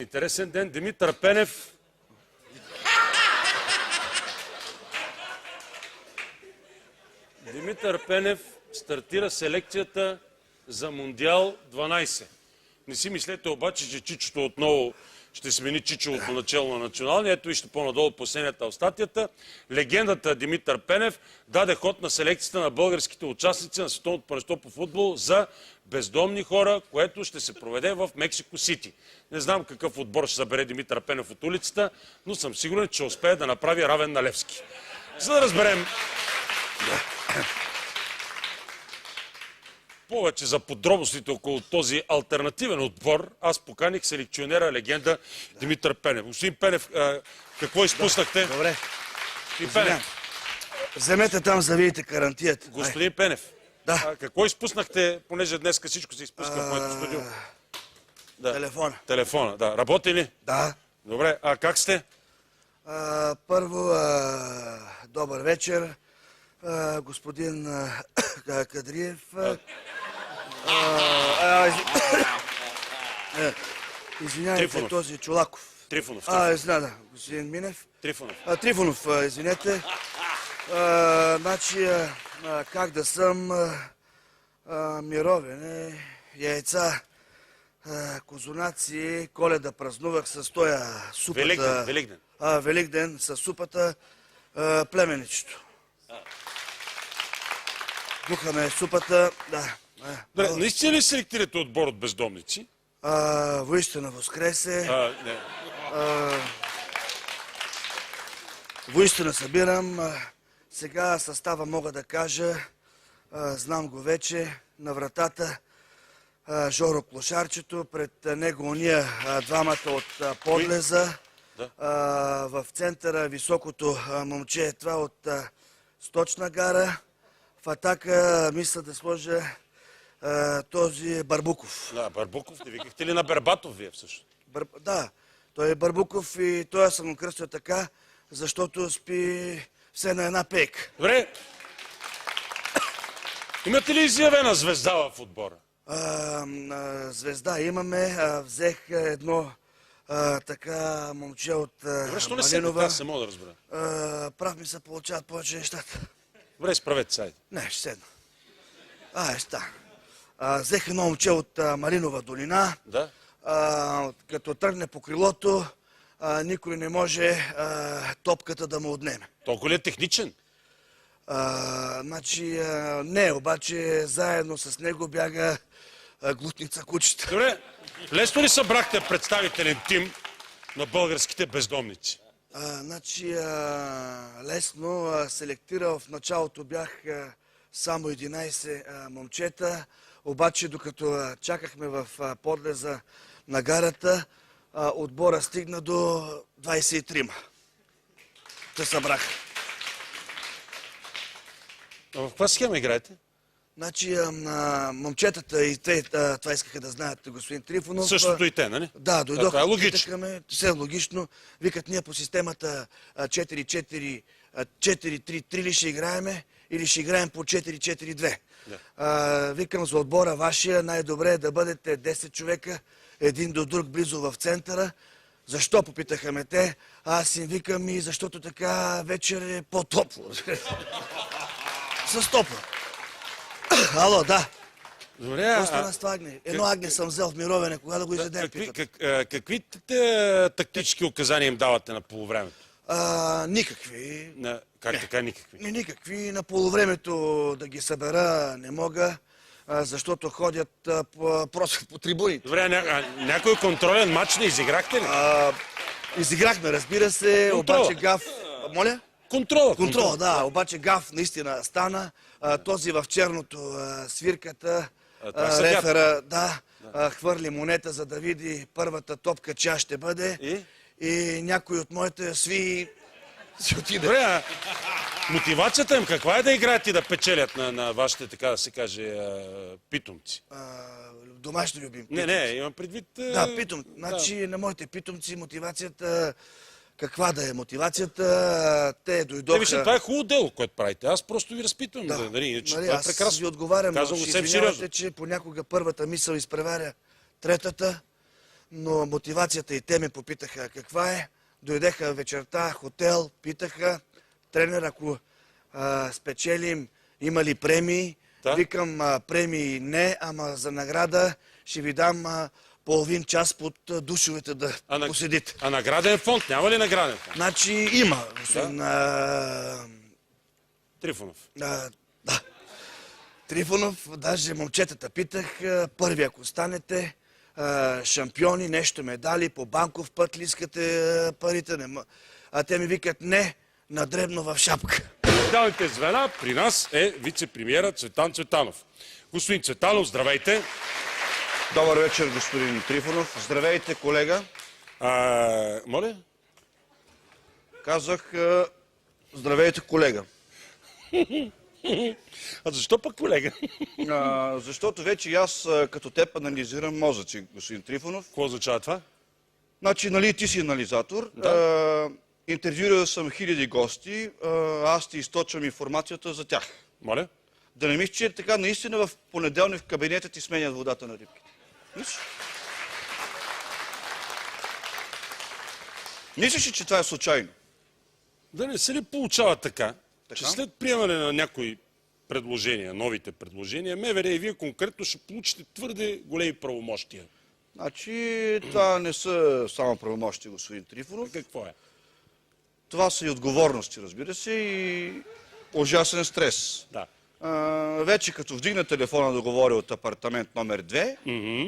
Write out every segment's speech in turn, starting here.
Интересен ден. Димитър Пенев. Димитър Пенев стартира селекцията за Мондиал 12. Не си мислете обаче, че Чичото отново ще смени Чичовото начало на националния. Ето вижте по-надолу последнията в статията. Легендата Димитър Пенев даде ход на селекцията на българските участници на Световното първенство по футбол за бездомни хора, което ще се проведе в Мексико Сити. Не знам какъв отбор ще събере Димитър Пенев от улицата, но съм сигурен, че успее да направи равен на Левски. За да разберем повече за подробностите около този алтернативен отбор, аз поканих селекционера легенда Димитър Пенев. Господин Пенев, какво изпуснахте? Добре. Господин Пенев. Вземете там, завиете карантията. Господин Пенев, да. Какво изпуснахте, понеже днес всичко се изпуска в моето студио? Да. Телефона. Телефона, да. Работи ли? Да. Добре, как сте? Първо, добър вечер, господин Кадриев. Извинявайте, Трифонов. този Чолаков. Трифонов. Да, господин Минев. Трифонов. Трифонов, извинете. Значи, как да съм, мировене, яйца, козунаци, Коледа празнувах с тоя супата. Великден. Великден с супата, племеничето. Духаме супата, да. Добре, наистина ли селектирате отбор от бездомници? Воистина воскресе. Не. Воистина събирам. Сега състава мога да кажа, знам го вече, на вратата Жоро Клошарчето, пред него уния двамата от Подлеза. Да. В центъра високото момче, това от Сточна гара. В атака мисля да сложа този Барбуков. Да, Барбуков. Не викахте ли на Бербатов вие всъщност? Да, той е Барбуков и той съм го кръстил така, защото спи все на една пейка. Добре. Имате ли изявена звезда в отбора? Звезда имаме. Взех едно така момче от Добре, що не се Малинова. така, се мога да разбера. Прав ми се получават повече нещата. Добре, справете сайде. Не, ще седна. Взех едно момче от Малинова долина. Да. Като тръгне по крилото, никой не може топката да му отнеме. Толкова ли е техничен? Не, обаче заедно с него бяга глутница кучета. Добре, лесно ли събрахте представителен тим на българските бездомници? Лесно селектирал. В началото бях само 11 момчета, обаче докато чакахме в подлеза на гарата, отбора стигна до 23. Те събраха. В каква схема играете? Момчетата и те, това искаха да знаят, господин Трифонов. Същото и те, нали? Да, дойдоха. Това е логично. Питахаме, все логично. Викат, ние по системата 4-4-3 ли ще играеме или ще играем по 4-4-2. Да. Викам за отбора вашия, най-добре е да бъдете 10 човека, един до друг близо в центъра. Защо, попитаха ме те? Аз им викам и защото така вечер е по-топло. С топло. Ало, да. Добре, Остана с това агне. Едно агне съм взел в мировене, кога да го изядем, питат. Какви тактически указания им давате на полувремето? Никакви. Как така никакви? Никакви. На полувремето да ги събера не мога, защото ходят просто по трибуните. Добре, някой контролен матч не изиграхте ли? Изиграхме, разбира се, обаче гаф... Моля? Контрола, да. Обаче гаф наистина стана. Този в черното свирката, рефера, хвърли монета, за да види първата топка, чия ще бъде. И някой от моите сви си отиде. Добре, мотивацията им каква е да играят и да печелят на вашите, така да се каже, питомци? Домашни любимци. Не, имам предвид... Да, питомци. Значи на моите питомци мотивацията... Каква да е мотивацията? Те дойдоха... Вижте, това е хубаво дело, което правите. Аз просто ви разпитвам. Да. Аз ви отговарям, но ще извинявате, че понякога първата мисъл изпреваря третата. но мотивацията и те ме попитаха каква е. Дойдеха вечерта, хотел, питаха тренер, ако спечелим, има ли премии? Да. Викам, премии не, ама за награда ще ви дам половин час под душовете да поседите. А награден фонд? Няма ли награден фонд? Значи има, господин Трифонов. да. Трифонов, даже момчетата питах, първи ако станете шампиони, нещо медали, по банков път ли искате парите? А те ми викат не, на дребно в шапка. Идеалните звена при нас е вице-премиера Цветан Цветанов. Господин Цветанов, здравейте. Добър вечер, господин Трифонов. Здравейте, колега. Моля? Казах, здравейте, колега. А защо пък, колега? Защото вече и аз като теб анализирам мозъци, господин Трифонов. Какво означава това? Значи, нали ти си анализатор. Да. Интервюирал съм хиляди гости. Аз ти източвам информацията за тях. Моля? Да не мислиш, че така наистина в понеделник в кабинета ти сменят водата на рибките. Мислиш? Мислиш ли, че това е случайно? Да не се ли получава така, Така? че след приемане на някои предложения, новите предложения, МВР и вие конкретно ще получите твърде големи правомощия? Значи, това не са само правомощи, господин Трифонов. Какво е? Това са и отговорности, разбира се, и ужасен стрес. Да. Вече като вдигна телефона да говоря от апартамент номер 2,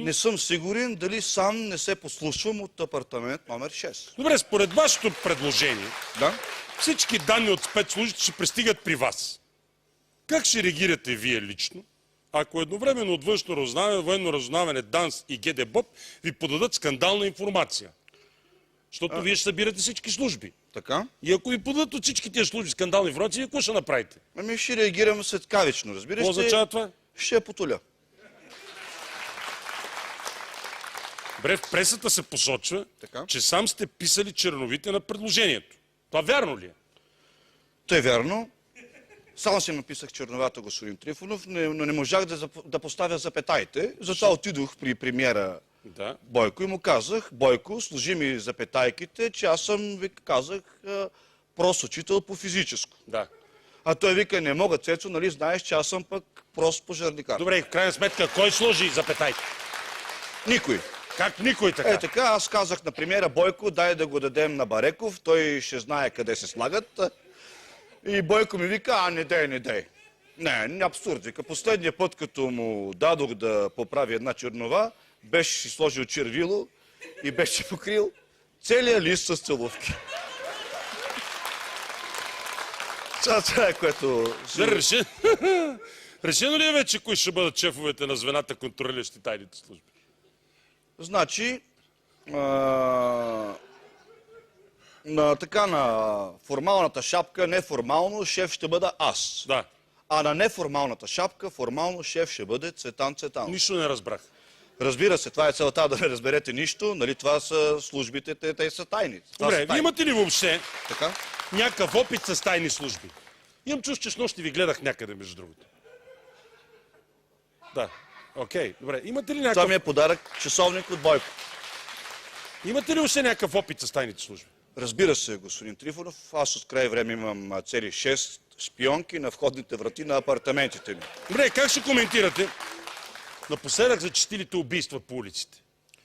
не съм сигурен дали сам не се послушвам от апартамент номер 6. Добре, според вашето предложение, Да? всички данни от спецслужбите ще пристигат при вас. Как ще реагирате вие лично, ако едновременно от външно разузнаване, военно разузнаване, ДАНС и ГДБОП ви подадат скандална информация? Защото вие ще събирате всички служби. Така? И ако ви подадат от всички тези служби скандална информация, вие какво ще направите? Ами ще реагирам светкавично, разбира Какво се. означава това? Ще я потуля. Добре, в пресата се посочва, Така. че сам сте писали черновите на предложението. Това вярно ли е? Тъй вярно. Само си написах черновата, господин Трифонов, но не можах да поставя запетайте. Затова отидох при премиера Да. Бойко и му казах, Бойко, служи ми запетайките, че аз съм, ви казах, прост учител по физическо. Да. А той вика, не мога, Цецо, нали знаеш, че аз съм пък прост пожарникар. Добре, в крайна сметка, кой сложи запетайки? Никой. Как никой така? Е така, аз казах на премиера Бойко, дай да го дадем на Бареков, той ще знае къде се слагат. И Бойко ми вика, не дай. Не, абсурд. Вика, последния път, като му дадох да поправи една чернова, беше си сложил червило и беше покрил целият лист с целувки. Това е което... Решено ли е вече кои ще бъдат шефовете на звената, контролиращи тайните служби? Значи, на формалната шапка, неформално, шеф ще бъда аз. Да. А на неформалната шапка, формално шеф ще бъде Цветан Цветанов. Нищо не разбрах. Разбира се, това е целта да не разберете нищо, нали това са службите, те са тайни. Добре, вие имате ли въобще Така? някакъв опит с тайни служби? Имам чувство, че снощи ви гледах някъде, между другото. Да. Окей, добре. Имате ли Това някакъв... ми е подарък, часовник от Бойко. Имате ли още някакъв опит с тайните служби? Разбира се, господин Трифонов, аз от край време имам цели 6 шпионки на входните врати на апартаментите ми. Добре, как ще коментирате напоследък зачестилите убийства по улиците?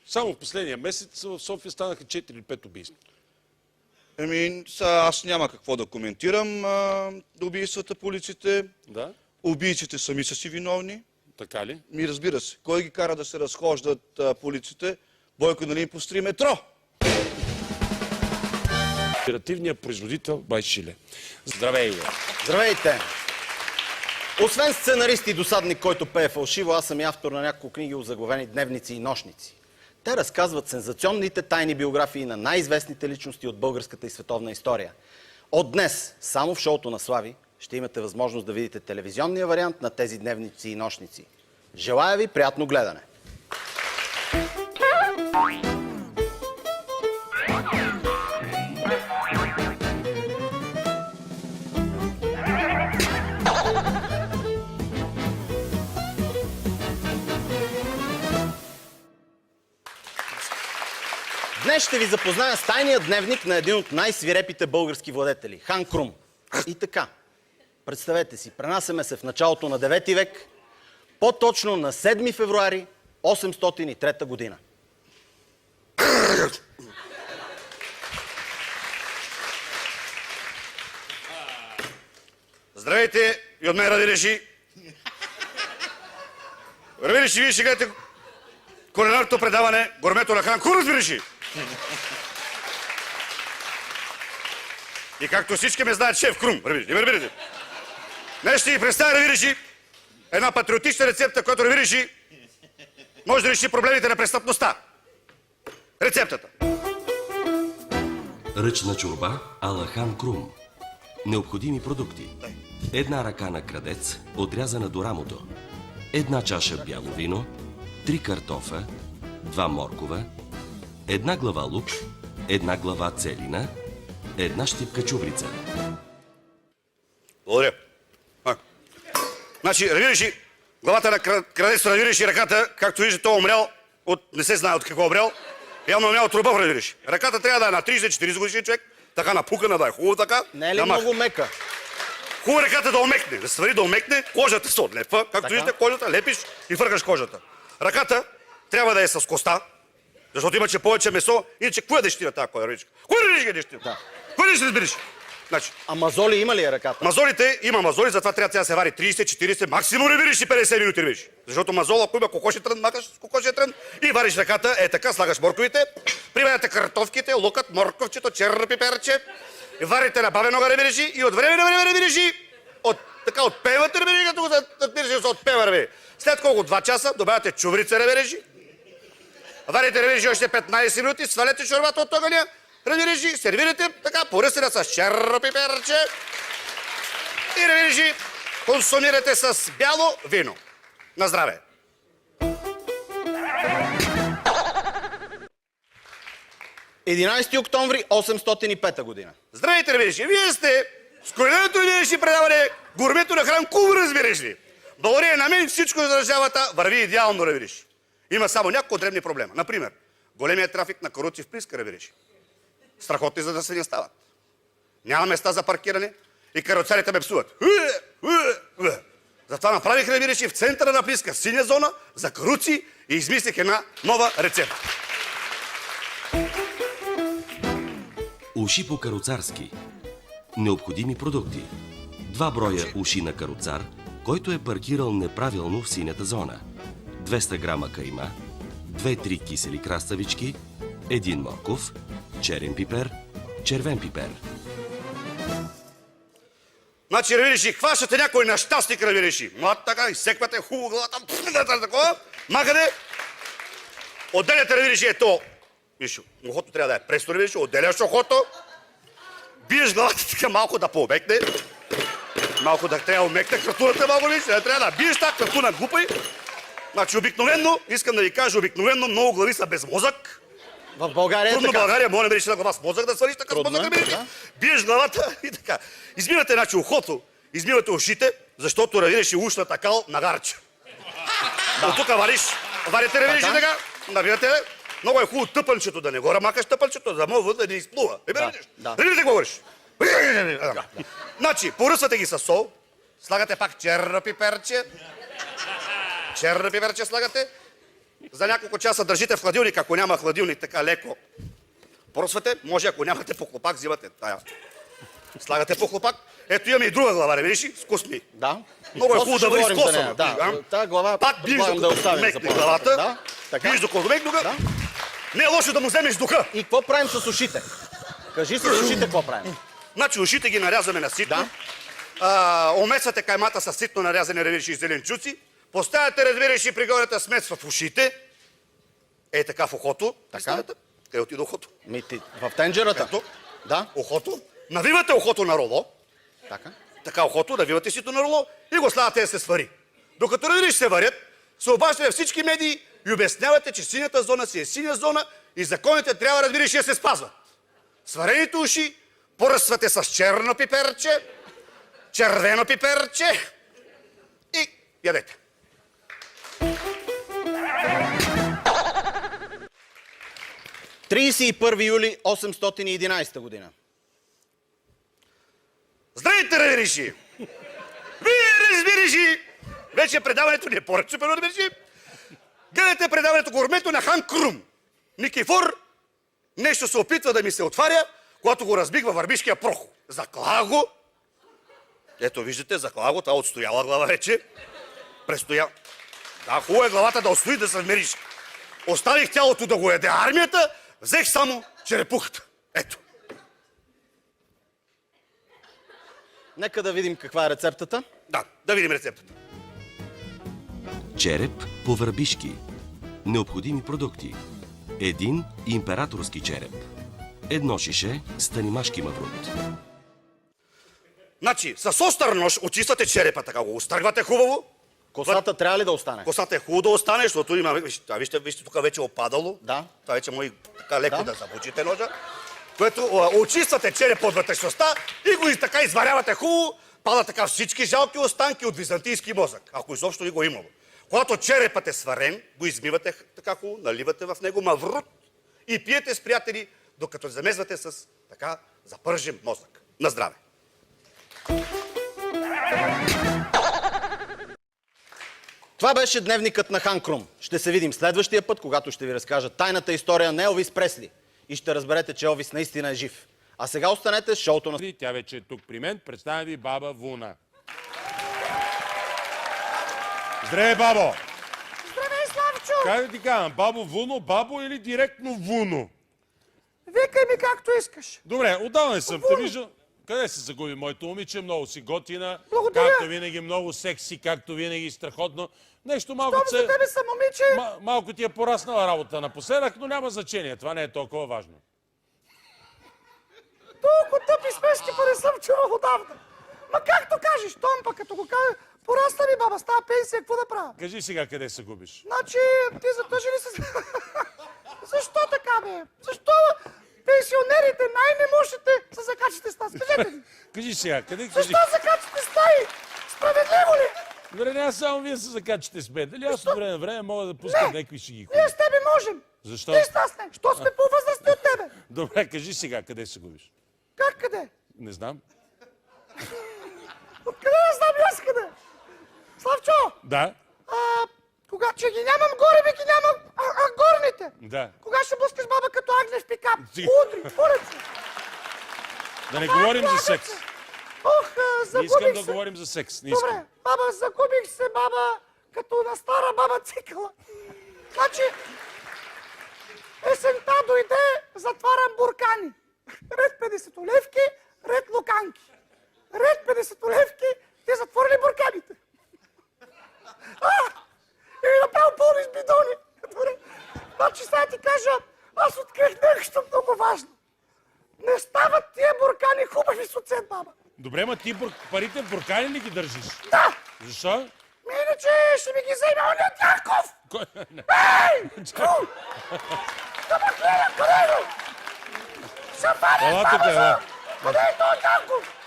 Само в последния месец в София станаха 4 или 5 убийства. Аз няма какво да коментирам убийствата по улиците. Да? Убийците сами са си виновни. Така ли? Разбира се. Кой ги кара да се разхождат по улиците? Бойко, нали им построи метро? Оперативният производител Байшиле. Здравей! Здравейте! Освен сценарист и досадник, който пее фалшиво, аз съм и автор на няколко книги, озаглавени дневници и нощници. Те разказват сензационните тайни биографии на най-известните личности от българската и световна история. От днес, само в шоуто на Слави, ще имате възможност да видите телевизионния вариант на тези дневници и нощници. Желая ви приятно гледане! Днес ще ви запозная с тайния дневник на един от най-свирепите български владетели – хан Крум. И така, представете си, пренасяме се в началото на 9 век, по-точно на 7 февруари 803 година. Здравейте и от мен, Ради Реши. Ради Реши, вие ще гледате кулинарното предаване Гормето на хан Крум, Ради Реши. И както всички ме знаят, шеф Крум, разбирате. Днес ще ви представя, Ради Реши, една патриотична рецепта, която, Ради Реши, може да реши проблемите на престъпността. Рецептата. Ръчна чорба ала хан Крум. Необходими продукти. Една ръка на крадец, отрязана до рамото. Една чаша бяло вино. 3 картофа. 2 моркова. 1 глава лук. 1 глава целина. 1 щипка чубрица. Благодаря. Значи, Ради главата на крадеца, Ради ръката, както виждате, той е умрял от... не се знае от какво умрял. Явно умрял от труба, Ради Ръката трябва да е на 30-40 годишен човек, така напукана, да е хубаво така. Не е ли много мека? Хубаво ръката да омекне, да свари да омекне, кожата се отлепва. Както виждате, кожата лепиш и фъркаш кожата. Ръката трябва да е с коста, защото имаше повече месо, иначе какво е дещина тази коя ръчка? Кой е дещина? Да. Кой да разбереш? Значи, А мазоли има ли е ръката? мазолите, има мазоли, затова трябва да се вари 30-40, максимум не вириш и 50 минути вириш. Защото мазола, ако има кокоши трън, макаш с кокоши трън и вариш ръката, е така, слагаш морковите, прибавяте картофките, лукът, морковчето, черно пиперче, варите на бавен огън вириши и от време на време вириши, така отпевате ребери, като го отпираш се отпева ребери. След колко 2 часа добавяте чубрица ребережи, варите ребережи още 15 минути, свалете чорбата от огъня, ребережи, сервирате така, поръсена с черно пиперче и ребережи консумирате с бяло вино. На здраве! –11 октомври 805 година. Здравейте, ребережи! Вие сте с кулинарното ви предаване Гурмето на хан Крум, разбираш ли? Благодарение на мен всичко за държавата върви идеално, ребережи. Има само няколко дребни проблема. Например, големият трафик на каруци в Плиска, ребережи. Страхотни, за да се не стават. Няма места за паркиране и каруцарите ме псуват. Затова направих, ребережи, в центъра на Плиска синя зона за каруци и измислих една нова рецепта. Уши по каруцарски. Необходими продукти. 2 броя уши на каруцар, който е паркирал неправилно в синята зона. 200 грама кайма, 2-3 кисели краставички, 1 морков, черен пипер, червен пипер. Значи, ревириши, хващате някой нещастник, ревириши. Млад така, изсеквате хубаво главата, такова, махате, отделяте, ревириши, ето. Виж, ухото трябва да е пресно, ревириши, отделяш ухото, биеш главата така малко да пообекне, малко да трябва да омекне кратуната, малко виж, трябва да биеш така кратуна глупай. Значи, обикновенно, искам да ви кажа, обикновенно много глави са без мозък. В България е Трудно така. България, може да береш една глава с мозък да свалиш, така с мозък да береш. Биеш главата и така. Измивате, значи, ухото, измивате ушите, защото равираш и ушната кал на гарча. От тук варите ревириш и така, набирате. Много е хубаво тъпънчето да не го рамакаш тъпънчето, да мога да не изплува. Ревирите какво говориш? Значи, поръсвате ги с сол, слагате пак черно пиперче. Черно пиперче слагате. За няколко часа държите в хладилник, ако няма хладилник, така леко просвате. Може, ако нямате похлопак, взимате тая. Слагате похлопак. Ето имаме и друга глава, ревиш, с косми. Да. Много е хубаво да бъде говорим за нея. скосана. Да, тази глава Пак биш предлагам да оставим за мекне по-нататък. главата. Да, така. Биш доколко мекне. Да. Не е лошо да му вземеш духа. И какво правим с ушите? Кажи с ушите какво правим. Значи ушите ги нарязваме на ситно. Омесвате каймата с ситно нарязани ревириши и зеленчуци. Поставяте, разбираш, и пригодната смес в ушите. Е така в ухото. Така. Къде отида ухото? В тенджерата. Ето. Да. Ухото. Навивате ухото на роло. Така. Така ухото, навивате сито на роло и го слагате да се свари. Докато ревириш се варят, се обаждате във всички медии и обяснявате, че синята зона си е синя зона и законите трябва, разбираш, да се спазват. Сварените уши поръсвате с черно пиперче, червено пиперче и ядете. 31 юли 811 година. Здравейте, режи! Вие, разбираши! Вече предаването не е поръча, разбираши! Гледате предаването Гурмето на Хан Крум. Никифор нещо се опитва да ми се отваря, когато го разбих във върбишкия прохо. Заклага го. Ето виждате, заклага го, това отстояла глава вече. Престоя. Да, хубаво е главата да отстои, да се вмериш. Оставих тялото да го яде армията, взех само черепухата. Ето. Нека да видим каква е рецептата. Да видим рецептата. Череп по върбишки. Необходими продукти. 1 императорски череп. 1 шише станимашки маврут. Значи, с остър нож очиствате черепа, така го устръгвате хубаво. Косата трябва ли да остане? Косата е хубаво да остане, защото има... Вижте, тук вече е опадало. Да. Това вече може така леко да забучите ножа. Което очиствате черепа от вътрешността и го така изварявате хубаво. Падат така всички жалки останки от византийски мозък, ако изобщо ли го имало. Когато черепът е сварен, го измивате така хубаво, наливате в него маврут и пиете с приятели, докато замезвате с така запържен мозък. На здраве! Това беше дневникът на Хан Крум. Ще се видим следващия път, когато ще ви разкажа тайната история на Елвис Пресли. И ще разберете, че Елвис наистина е жив. А сега останете с шоуто на... Тя вече е тук при мен. Представям ви баба Вуна. Здравей, бабо! Здравей, Славчо! Как да ти казвам, бабо Вуно, бабо или директно Вуно? Викай ми както искаш. Добре, отдавна не съм те виждал. Къде се загуби моето момиче? Много си готина. Благодаря. Както винаги, много секси, както винаги, страхотно. Нещо малко Том за тебе съм момиче. малко ти е пораснала работа напоследък, но няма значение. Това не е толкова важно. Толкова тъпи смешки па не съм чувал отдавна. Ма както кажеш, Том, па като го кажа, порасна ми баба, става пенсия, какво да правя? Кажи сега къде се губиш. Значи, ти затъжи ли се... Защо така, бе? Защо пенсионерите, най-немощите са закачите с нас? Кажете ми. Кажи сега, къде Защо закачите стаи? Справедливо ли? Добре, няма само вие се закачате с мен. Дали аз от време на време мога да пускам някакви шеги. Ние с тебе можем. Защо? Ти с нас не. Що сме по-възрастни от тебе? Добре, кажи сега къде се губиш. Как къде? Не знам. Откъде да знам и аз къде? Славчо! Да? Че ги нямам горе, бе ги нямам горните. Да. Кога ще блъскаш баба като агне в пикап? Сега. Утре, поръчи. Да не говорим за секс. Ох, Не загубих искам да се. говорим за секс. Не Добре, искам. баба, загубих се, баба, като на стара баба цикъла. Значи, есента дойде, затварям буркани. Ред 50 левки, ред луканки. Ред 50 левки, те затворили бурканите. И направо пълни с бидони. Значи сега ти кажа, аз открих нещо много важно. Не стават тия буркани хубави с оцет, баба. Добре, ма ти парите в буркани ли ги държиш? Да! Защо? Иначе ще ми ги вземе оня Дянков! Кой? Ей! Ку! Да ме гледа, къде е? Шафари, Ела тук, баба, ела. къде е този Дянков?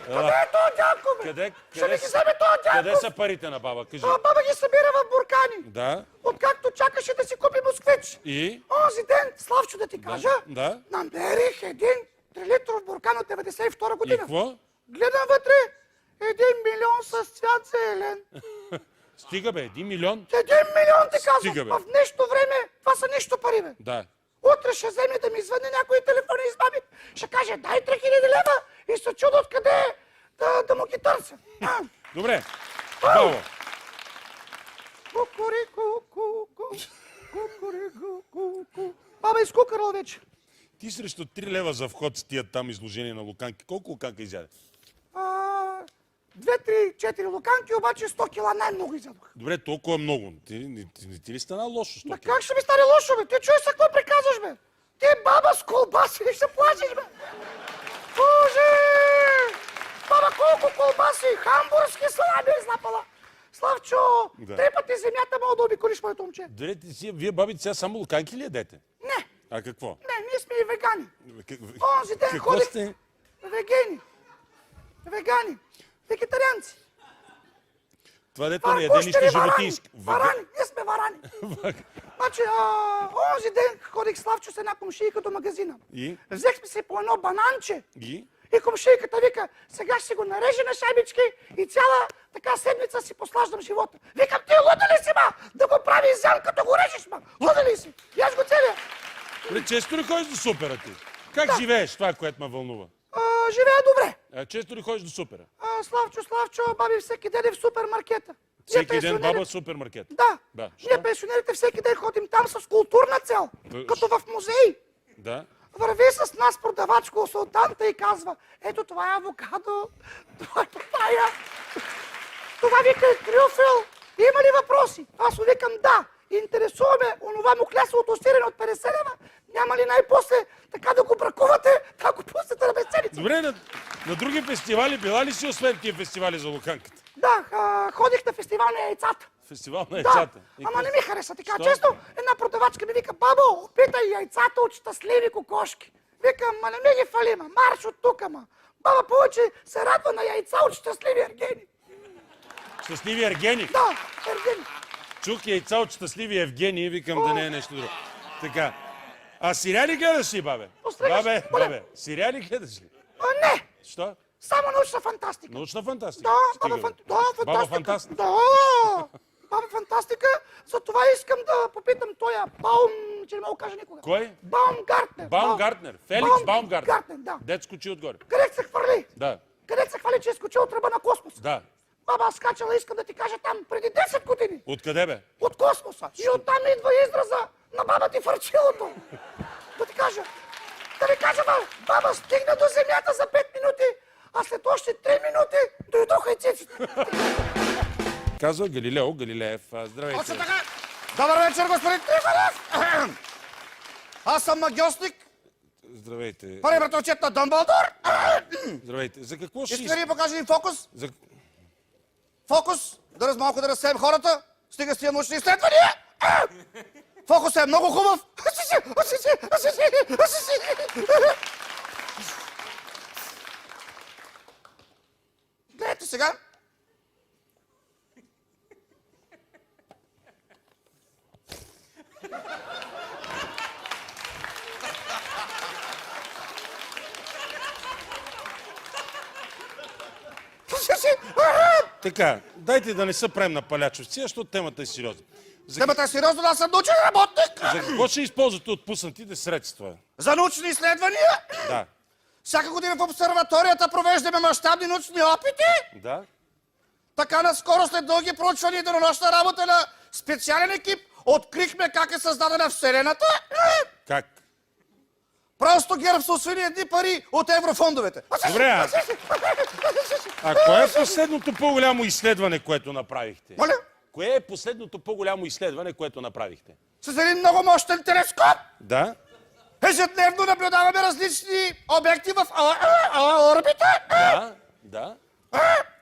Къде е този Дянков, бе? Ще ми ги вземе този Къде Дянков! са парите на баба? Кажи. Баба ги събира в буркани. Да. Откакто чакаше да си купи москвич. И? Онзи ден, Славчо да ти кажа, Да. намерих един 3-литров буркан от 92 И година. какво? Гледам вътре, 1 милион с цвят зелен. Стига бе, 1 милион. 1 милион ти Стига, бе. казвам. В днешно време това са нищо пари, бе. Да. Утре ще вземе да ми звънне някой телефон и избаби. Ще каже, дай 3000 лева и се чудо откъде е да му ги търся. Добре. Браво. Кукурику. Баба изкукарала вече. Ти срещу 3 лева за вход с тия там изложение на луканки. Колко луканка изяде? 2, 3, 4 луканки, обаче 100 кила най-много изядох. Добре, толкова много. Не ти ли стана лошо? Ма как ще ми стане лошо, бе? Ти чуеш какво приказваш, бе? Ти баба с колбаси и ще плачеш, бе. Боже! Баба, колко колбаси, хамбургски салами е излапала. Славчо, Да. 3 пъти земята мога да обиколиш моето момче. Добре, вие бабите сега само луканки ли ядете? Не, А какво? не, ние сме и вегани. Онзи ден Какво ходих... сте? Вегани. Вегетарианци. Това дето не яде нищо Гущери, животински. Варани. Ние сме варани. Значи, онзи ден ходих Славчо с една комшийка до магазина. И? Взехме се по едно бананче. И? И комшийката вика, сега ще си го нарежа на шайбички и цяла така седмица си послаждам живота. Викам, ти луда ли си, ма? Да го прави изян, като го режеш, ма? Луда ли си? Яш го целия. Често ли ходиш до супера ти? Как живееш това, което ме вълнува? Живея добре. Често ли ходиш до супера? Славчо, баби всеки ден е в супермаркета. Всеки ден баба в супермаркет. Да. Да. Ние пенсионерите всеки ден ходим там с културна цел, като в музей. Да. Върви с нас продавач-консултанта и казва, ето това е авокадо, това е папая, това вика е трюфел. Има ли въпроси? Аз му викам да. Интересуваме онова му клясовото сирене от 50 лева. Няма ли най-после така да го бракувате, да го пуснете на безценица? Добре, на други фестивали била ли си освен тия фестивали за луканката? Да, ходих на фестивал на яйцата. Фестивал на Да, яйцата. ама не ми хареса така. Що? Често една продавачка ми вика, бабо, опитай яйцата от щастливи кокошки. Викам, ма не ми ги фали, ма марш от тук, ма. Баба повече се радва на яйца от щастливи ергени. Щастливи Ергени. Да, ергени. Чух яйца от щастливи Евгений и викам да не е нещо друго. Така. А сериали гледаш ли, бабе? Постригаш, моля. Бабе, сериали гледаш ли? Не, Що? само научна фантастика. Научна фантастика. Да, Стига, баба, бе. фантастика. Баба фантастика. Да, баба фантастика. Затова искам да попитам тоя Баум, че не мога да кажа никога. Кой? Баумгартнер. Баумгартнер. Феликс Баумгартнер. Баумгартнер, да. Дет скочи отгоре. Къде се хвърли? Да. Къде се хвали, че е скочил от ръба на космос? Да. Баба, аз скачала, искам да ти кажа там преди 10 години. Откъде бе? От космоса. И оттам идва израза на баба ти фърчилото. Да ти кажа, баба стигна до земята за 5 минути, а след още 3 минути дойдоха и циците. Казва Галилео Галилеев. Здравейте. Точно така. Добър вечер, господин Трифонов. Аз съм магиосник, Здравейте. първи братовчет на Дъмбълдор. Здравейте. За какво ще... Искате ли да ви покажа един фокус? За... Фокус, малко да разсеем хората. Стига с тия научни изследвания. Фокусът е много хубав. Гледайте сега. Така, дайте да не се правим на палячовци, защото темата е сериозна. Темата е сериозно, аз съм научен работник. За какво ще използвате отпуснатите средства? За научни изследвания. Да. Всяка година в обсерваторията провеждаме мащабни научни опити. Да? Така наскоро след дълги проучвания и денонощна работа на специален екип открихме как е създадена Вселената. Как? Просто ГЕРБ са освоили едни пари от еврофондовете. Добре, а кое е последното по-голямо изследване, което направихте? Моля? Кое е последното по-голямо изследване, което направихте? С един много мощен телескоп Да? ежедневно наблюдаваме различни обекти в орбита. Да? Да?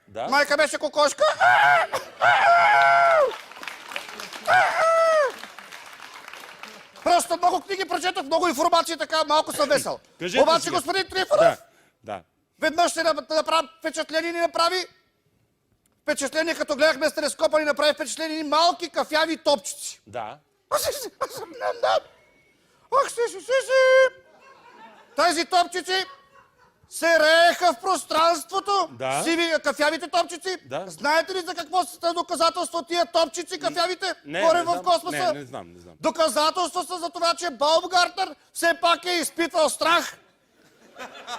Да? Майка беше кокошка. Просто много книги прочетох, много информация, така малко съм весел. Кажете Обаче, сега. господин Трифонов, Да. Да. веднъж ще направи впечатление, ни направи впечатление, като гледахме с телескопа, ни направи впечатление малки кафяви топчици. Да. Тези топчици се рееха в пространството. Да. Сиви кафявите топчици. Да. Знаете ли за какво са доказателство тия топчици кафявите? Не, горе не в знам. космоса? Не знам. Доказателства са за това, че Баумгартнер все пак е изпитвал страх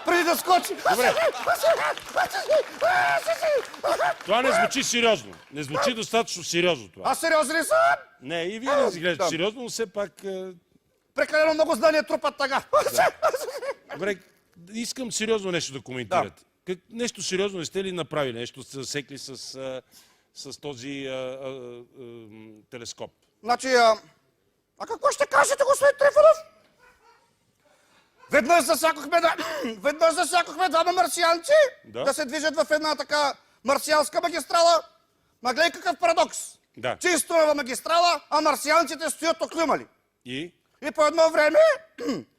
преди да скочи. Добре. Това не звучи сериозно. Не звучи достатъчно сериозно това. Аз сериозен ли съм? Не, и вие не изглеждате да. сериозно, но все пак... Прекалено много знания трупат тага. Добре, искам сериозно нещо да коментирате. Нещо сериозно не сте ли направили? Нещо сте засекли с този телескоп? Значи, а какво ще кажете, господин Трифонов? Веднъж засякохме двама марсианци да се движат в една така марсианска магистрала. Ма гледай какъв парадокс. Да. Чисто нова магистрала, а марсианците стоят оклюмали. И? И по едно време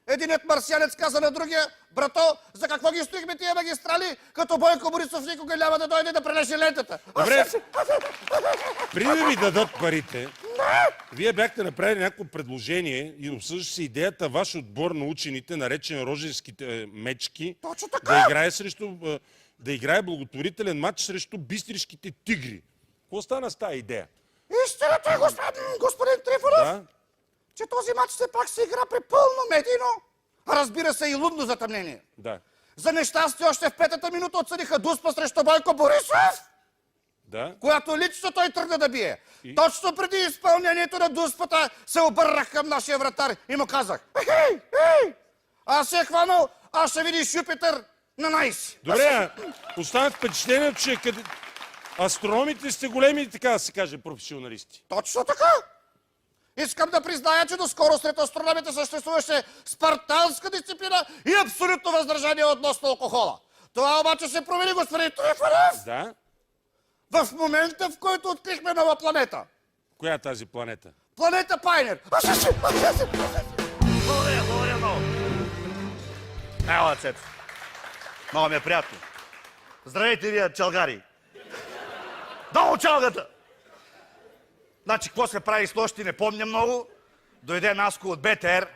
Единият марсианец каза на другия: брато, за какво ги строихме тия магистрали, като Бойко Борисов никога няма да дойде да прелеше лентата? Добре, преди да ви дадат парите, вие бяхте направили някакво предложение и обсъждаше се идеята ваш отбор на учените, наречен Роженските мечки, Точно така! да играе благотворителен матч срещу Бистришките тигри. Какво стана с тази идея? Истината е, господин Трифонов, Да? че този матч все пак се игра при пълно медийно, разбира се и лунно затъмнение. Да. За нещастие още в петата минута отсъдиха Дуспа срещу Бойко Борисов, Да? която лично той тръгна да бие. Точно преди изпълнението на Дуспата се обърнах към нашия вратар и му казах: ей, аз се е хванал, аз ще видиш Юпитер на найс. Добре, останах впечатление, че астрономите сте големи, така да се каже, професионалисти. Точно така. Искам да призная, че доскоро сред астрономите съществуваше спартанска дисциплина и абсолютно въздържание относно алкохола. Това обаче се промени, господин Трифонов, Да? в момента, в който открихме нова планета. Коя е тази планета? Планета Пайнер. Благодаря много. Ела, Цецо. Много ми е приятно. Здравейте, вие, чалгари. Долу чалгата! Значи, какво се прави с нощи, не помня много. Дойде Наско от БТР.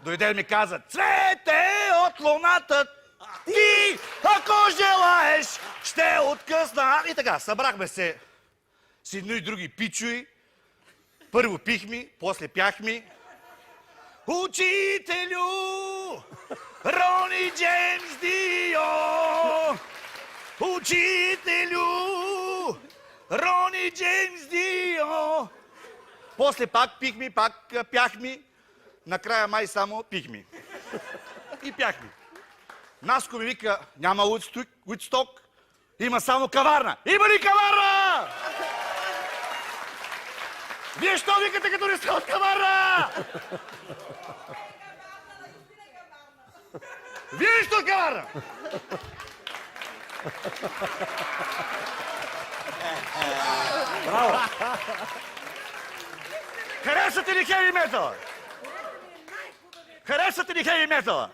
Дойде и ми каза: цвете от луната, ти, ако желаеш, ще откъсна. И така, събрахме се с едни и други пичуи. Първо пихме, после пяхме. Учителю, Рони Джеймс Дио! Учителю, Рони Джеймс Дио! После пак пихме, пак пяхме. Накрая май само пихме. И пяхме. Наско ми вика: няма Уитсток, има само каварна. Има ли каварна? Вие що викате, като не сте от каварна? Вие ли сте от каварна? Браво! Харесвате ли хеви метала? Харесвате ли хеви метала?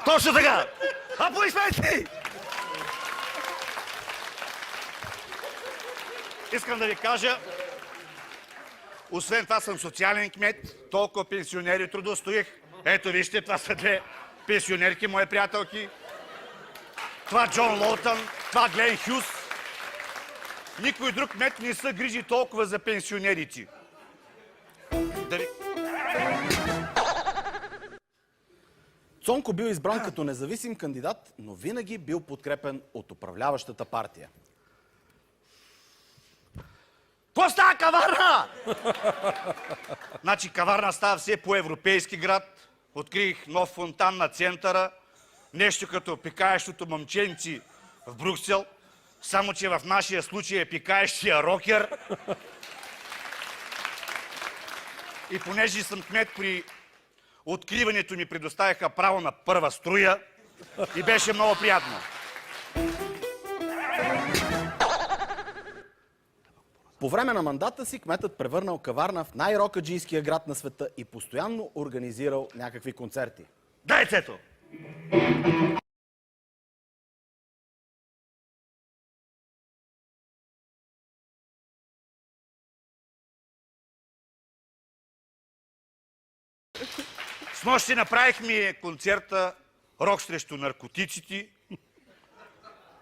Точно така! Аплодисменти! Искам да ви кажа, освен това съм социален кмет, толкова пенсионери трудостоих. Ето вижте, това са две пенсионерки, мои приятелки. Това Джон Лоутън, това Глен Хюс. Никой друг кмет не се грижи толкова за пенсионерите. Цонко бил избран като независим кандидат, но винаги бил подкрепен от управляващата партия. Какво става каварна? Значи каварна става все по-европейски град. Открих нов фонтан на центъра. Нещо като пикаещото момченци в Брюксел. Само че в нашия случай е пикаещия рокер. И понеже съм кмет, при откриването ми предоставяха право на първа струя и беше много приятно. По време на мандата си кметът превърнал каварна в най-рокаджийския град на света и постоянно организирал някакви концерти. Дай, Цето! С нощи направихме концерта "Рок срещу наркотиците".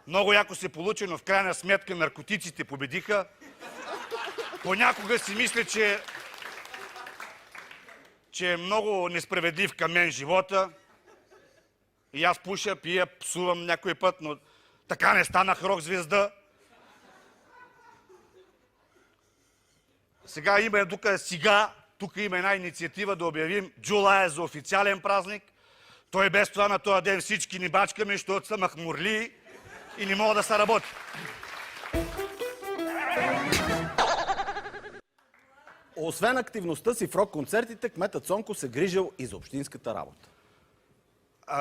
Много яко се получи, но в крайна сметка наркотиците победиха. Понякога си мисля, че е много несправедлив към мен живота. И аз пуша, пия, псувам някой път, но така не станах рок-звезда. Сега тук има една инициатива да обявим Джулая за официален празник. Той без това на този ден всички ни бачкаме, защото са махмурли и не мога да се работи. Освен активността си в рок-концертите, кметът Цонко се грижил и за общинската работа.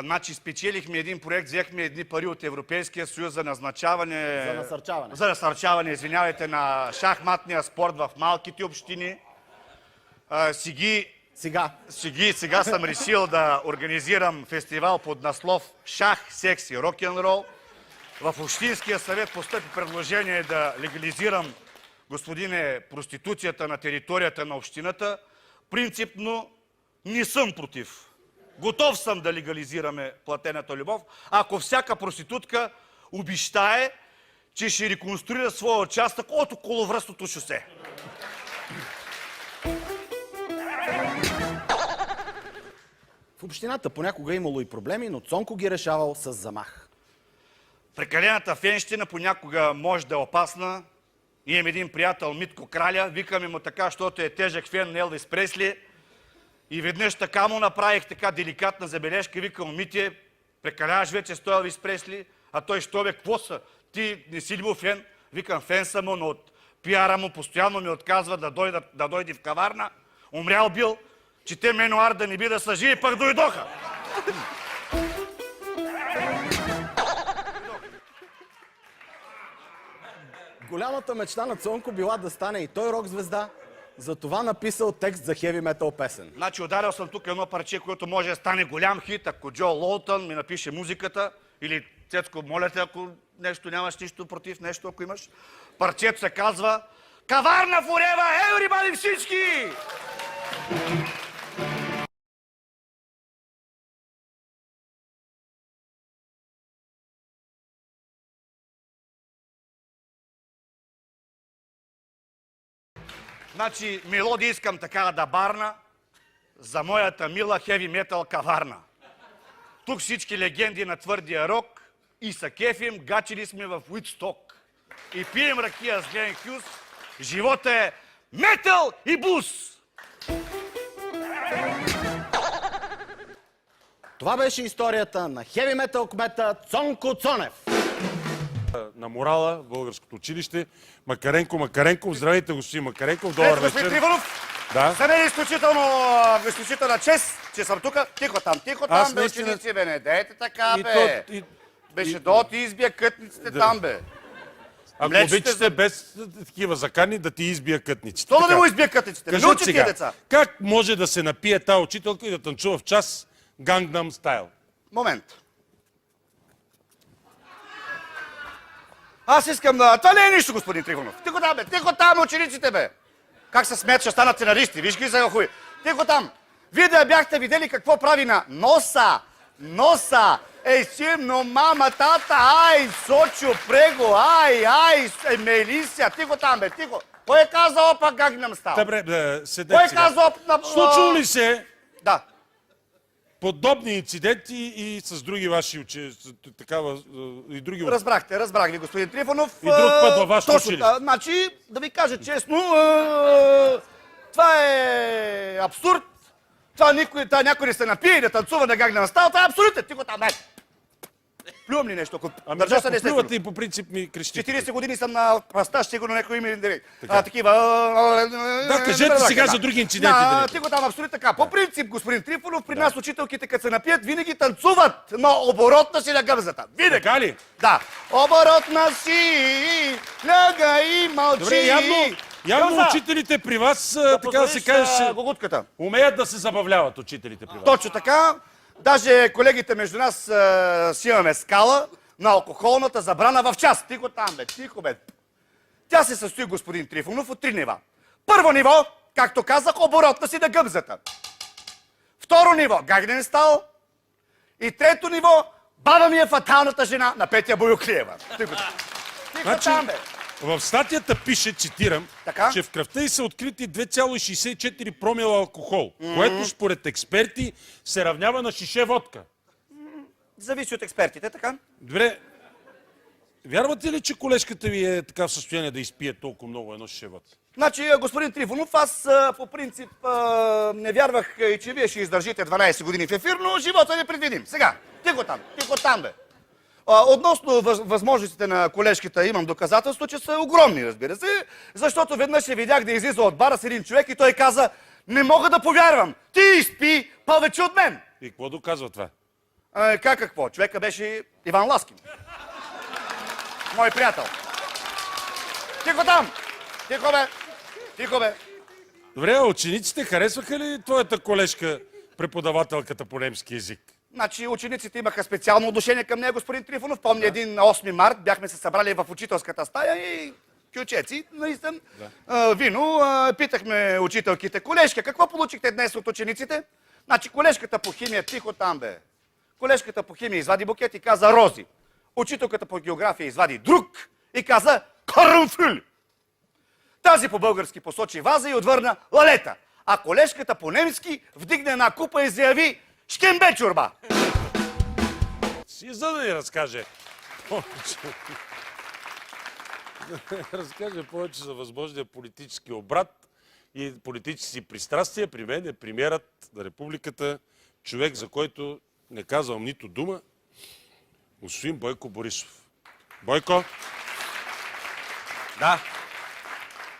Значи спечелихме един проект, взехме едни пари от Европейския съюз за назначаване... За насърчаване. За насърчаване, извинявайте, на шахматния спорт в малките общини. Сега съм решил да организирам фестивал под наслов Шах, секс и рок-н-рол. В Общинския съвет постъпи предложение да легализирам, господине, проституцията на територията на общината. Принципно не съм против. Готов съм да легализираме платената любов, ако всяка проститутка обещае, че ще реконструира своя участък от околовръстното шосе. В общината понякога е имало и проблеми, но Цонко ги решавал с замах. Прекалената фенщина понякога може да е опасна. Имам един приятел, Митко Краля, викаме му така, защото е тежък фен на Елвис Пресли. И веднъж така му направих така деликатна забележка, викам: Мите, прекаляваш вече с този Елвис Пресли, а той: що бе, какво са? Ти не си ли му фен? Викам: фен съм му, но от пиара му постоянно ми отказва да дойде в каварна. Умрял бил, чете менуар да не би да са живи, пък дойдоха. Голямата мечта на Цонко била да стане и той рок-звезда, затова написал текст за хеви метал песен. Значи ударил съм тук едно парче, което може да стане голям хит, ако Джо Лоутън ми напише музиката, или Цецко, моля те, ако нещо нямаш нищо против, нещо ако имаш. Парчето се казва Каварна форева, everybody, всички! Значи, мелодия искам така да барна за моята мила хеви метал каварна. Тук всички легенди на твърдия рок и са кефим, гачили сме в Уитсток. И пием ракия с Глен Хюс. Живота е метал и блуз! Това беше историята на хеви метал кмета Цонко Цонев. На морала в българското училище. Макаренков, здравейте, господин Макаренков, добър Ето, господин вечер. Трифонов, Да. за мен е изключителна чест, че съм тук. Тихо там, Аз бе, наистина- ученици, бе, не дейте така, И бе. то- и- Беше до ти избия кътниците там, бе. Ако Млечните обичате без такива закани да ти избия кътниците. То да не Така. му избия кътниците, не Кажете научи тия сега, деца. как може да се напие тази учителка и да танцува в час Gangnam Style? Момент. Аз искам да... Това не е нищо, господин Трифонов. Тихо там, бе, тихо там, учениците, бе. Как се смеят, ще станат сценаристи. Виж ги за хуй. Тихо там. Вие да бяхте видели какво прави на носа. Ей, симно, мама, тата, ай, Сочо, прего, ай, Мелисия. Тихо там, бе, тихо. Кой е казал опа Gangnam Style? Добре, седете Кой е сега. казал на... Случва ли се Да. подобни инциденти и с други ваши такава и други... Разбрах ви, господин Трифонов. И друг път във вашето Точно, училище. значи, да ви кажа честно, това е абсурд. Това някой не се напие и да танцува на Gangnam Style, това е абсурд. Тихо там, плювам ли нещо? Ами Държа се да, естествено. плювате и по принцип ми крещите. 40 години съм на пастаж, сигурно някой има такива... Да, кажете сега за други инциденти. да не- Тихо там, абсолютно така. По принцип, господин Трифонов, при нас учителките, като се напият, винаги танцуват на оборотна си на гъбзата. Винаги. Така ли? Да. Оборотна си, ляга и мълчи. Добре, явно Гъбза. учителите при вас, така да се каже, гугутката. умеят да се забавляват учителите при вас. Точно така. Даже колегите между нас си имаме скала на алкохолната забрана в час. Тихо там, бе, тихо, бе. Тя се състои, господин Трифонов, от 3 нива. Първо ниво, както казах, оборотна си на гъбзата. Второ ниво, Gangnam Style. И трето ниво, баба ми е фаталната жена на Петя Боюклиева. Тихо Значи, там, бе. в статията пише, цитирам, Така? че в кръвта й са открити 2,64 промила алкохол, което според експерти се равнява на шише водка. Зависи от експертите, така? Добре, вярвате ли, че колежката ви е така в състояние да изпие толкова много едно шише водка? Значи, господин Трифонов, аз по принцип не вярвах, че вие ще издържите 12 години в ефир, но живота не предвидим. Сега, тихо там, бе. Относно възможностите на колежката имам доказателство, че са огромни, разбира се, защото веднъж я видях да излиза от бара с един човек и той каза: не мога да повярвам, ти изпи повече от мен. И какво доказва това? Как какво? Човека беше Иван Ласкин. Мой приятел. Тихо там! Тихо бе! Добре, а учениците харесваха ли твоята колежка, преподавателката по немски език? Значи учениците имаха специално отношение към нея, господин Трифонов. Помня един 8 март, бяхме се събрали в учителската стая и кючеци, наистина, вино. Питахме учителките: колежка, какво получихте днес от учениците? Значи колежката по химия, тихо там бе. Колежката по химия извади букет и каза рози. Учителката по география извади друг и каза карамфил. Тази по български посочи ваза и отвърна лалета. А колежката по немски вдигна една купа и заяви шкембе чорба. И за да ни разкаже повече. Разкаже повече за възможния политически обрат и политически пристрастия. При мен е премиерът на републиката, човек, за който не казвам нито дума, господин Бойко Борисов. Бойко, Да.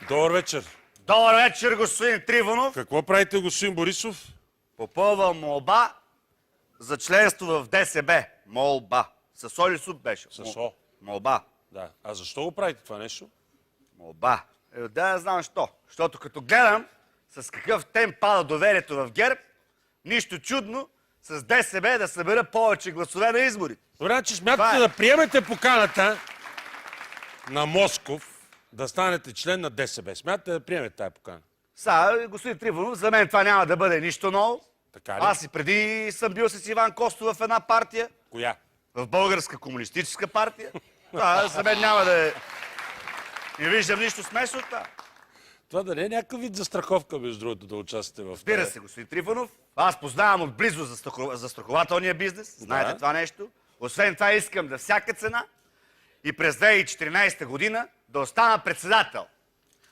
добър вечер. Добър вечер, господин Трифонов. Какво правите, господин Борисов? Попълвам молба за членство в ДСБ. Молба. С Оли Суп беше. С О. Молба. Да. А защо го правите това нещо? Молба. Да, знам що. Защото като гледам с какъв темп пада доверието в ГЕРБ, нищо чудно с ДСБ да събера повече гласове на изборите. Добре, значи смятате Това е. да приемете поканата на Москов да станете член на ДСБ. Смятате да приемете тая покана? Сега, господин Трифонов, за мен това няма да бъде нищо ново. Така ли? Аз и преди съм бил с Иван Костов в една партия, Коя? в Българска комунистическа партия. Това за мен няма да е... Не виждам нищо смешно от това. Това да не е някакъв вид застраховка, между другото, да участвате в Разбира се, господин Трифонов. Аз познавам отблизо застрахователния бизнес. Знаете това нещо. Освен това искам да всяка цена и през 2014 година да остана председател.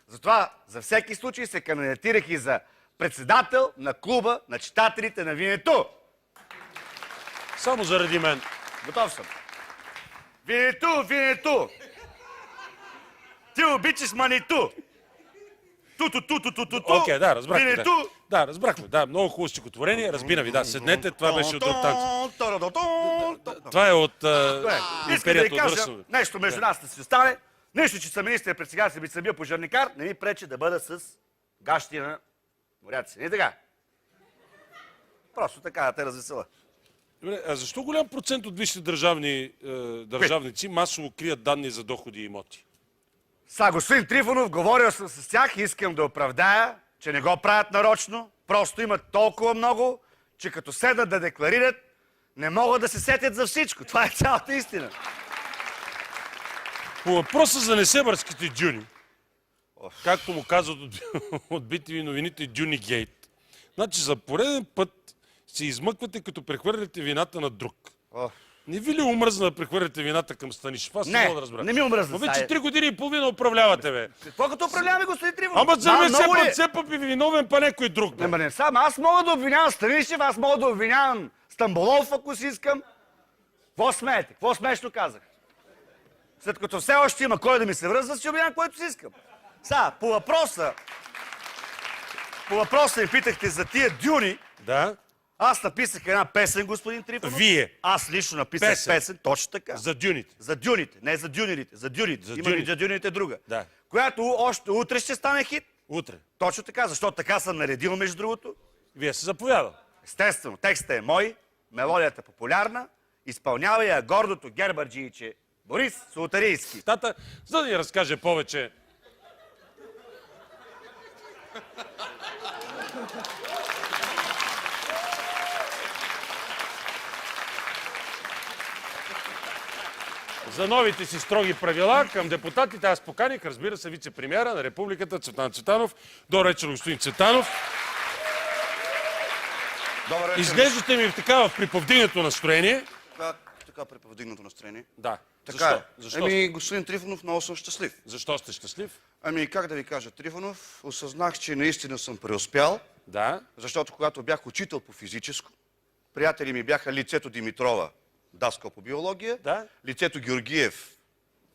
Затова за всеки случай се кандидатирах и за председател на клуба на читателите на Винету. Само заради мен. Готов съм. Винету, Винету! Ти обичаш маниту! Ту-ту-ту-ту-ту-ту! Окей, да, разбрахме. Винету! Да, разбрахме. Да, много хубаво стихотворение. Разбира ви, да, седнете, това беше от друг танц. Това е от Искам да ви империята от кажа Ръснове. нещо между нас да си остане. Нещо, че съм министър пред сега съм бил пожарникар, не ми пречи да бъда с гащи на моряци. Не така? Просто така да те развесела. Добре, а защо голям процент от висшите държавници масово крият данни за доходи и имоти? Сега, господин Трифонов, говорил съм с тях и искам да оправдая, че не го правят нарочно. Просто имат толкова много, че като седнат да декларират, не могат да се сетят за всичко. Това е цялата истина. По въпроса за несебърските дюни, както му казват от BTV новините Дюни Гейт, значи за пореден път се измъквате, като прехвърляте вината на друг. Не ви ли омръзна да прехвърляте вината към Станишев? Аз не мога да разбера. Не ми омръзна. Но вече 3 години и половина управлявате, бе. Какво като управляваме, господин Трифонов? Ама за мен много ли? все пък е виновен па някой друг, бе. Не, сам аз мога да обвинявам Станишев, аз мога да обвинявам Стамболов, ако си искам. Какво смеете? Какво смешно казах? След като все още има кой да ми се връзва, си обвинявам, който си искам. Сега, по въпроса ми питахте за тия дюни. Да? Аз написах една песен, господин Трифонов. Вие? Аз лично написах песен, точно така. За дюните. За дюните, не за дюнерите, за дюните. За Има дюните. и за дюните друга. Да. Която още утре ще стане хит. Утре. Точно така, защото така съм наредил, между другото. Вие се заповядал. Естествено, текстът е мой, мелодията е популярна, изпълнява я гордото гербарджийче Борис Султарийски. Тата, за да ни разкаже повече. За новите си строги правила към депутатите аз поканих, разбира се, вице-премиера на републиката Цветан Цветанов. Добър вечер, господин Цветанов. Добър вечер. Изглеждате ми в приповдигнато настроение. Как така при повдигнато настроение? Да. Така Защо? е. Защо? Господин Трифонов, много съм щастлив. Защо сте щастлив? Как да ви кажа, Трифонов, осъзнах, че наистина съм преуспял, Да. защото когато бях учител по физическо, приятели ми бяха лицето Димитрова, даскал по биология, Да. лицето Георгиев,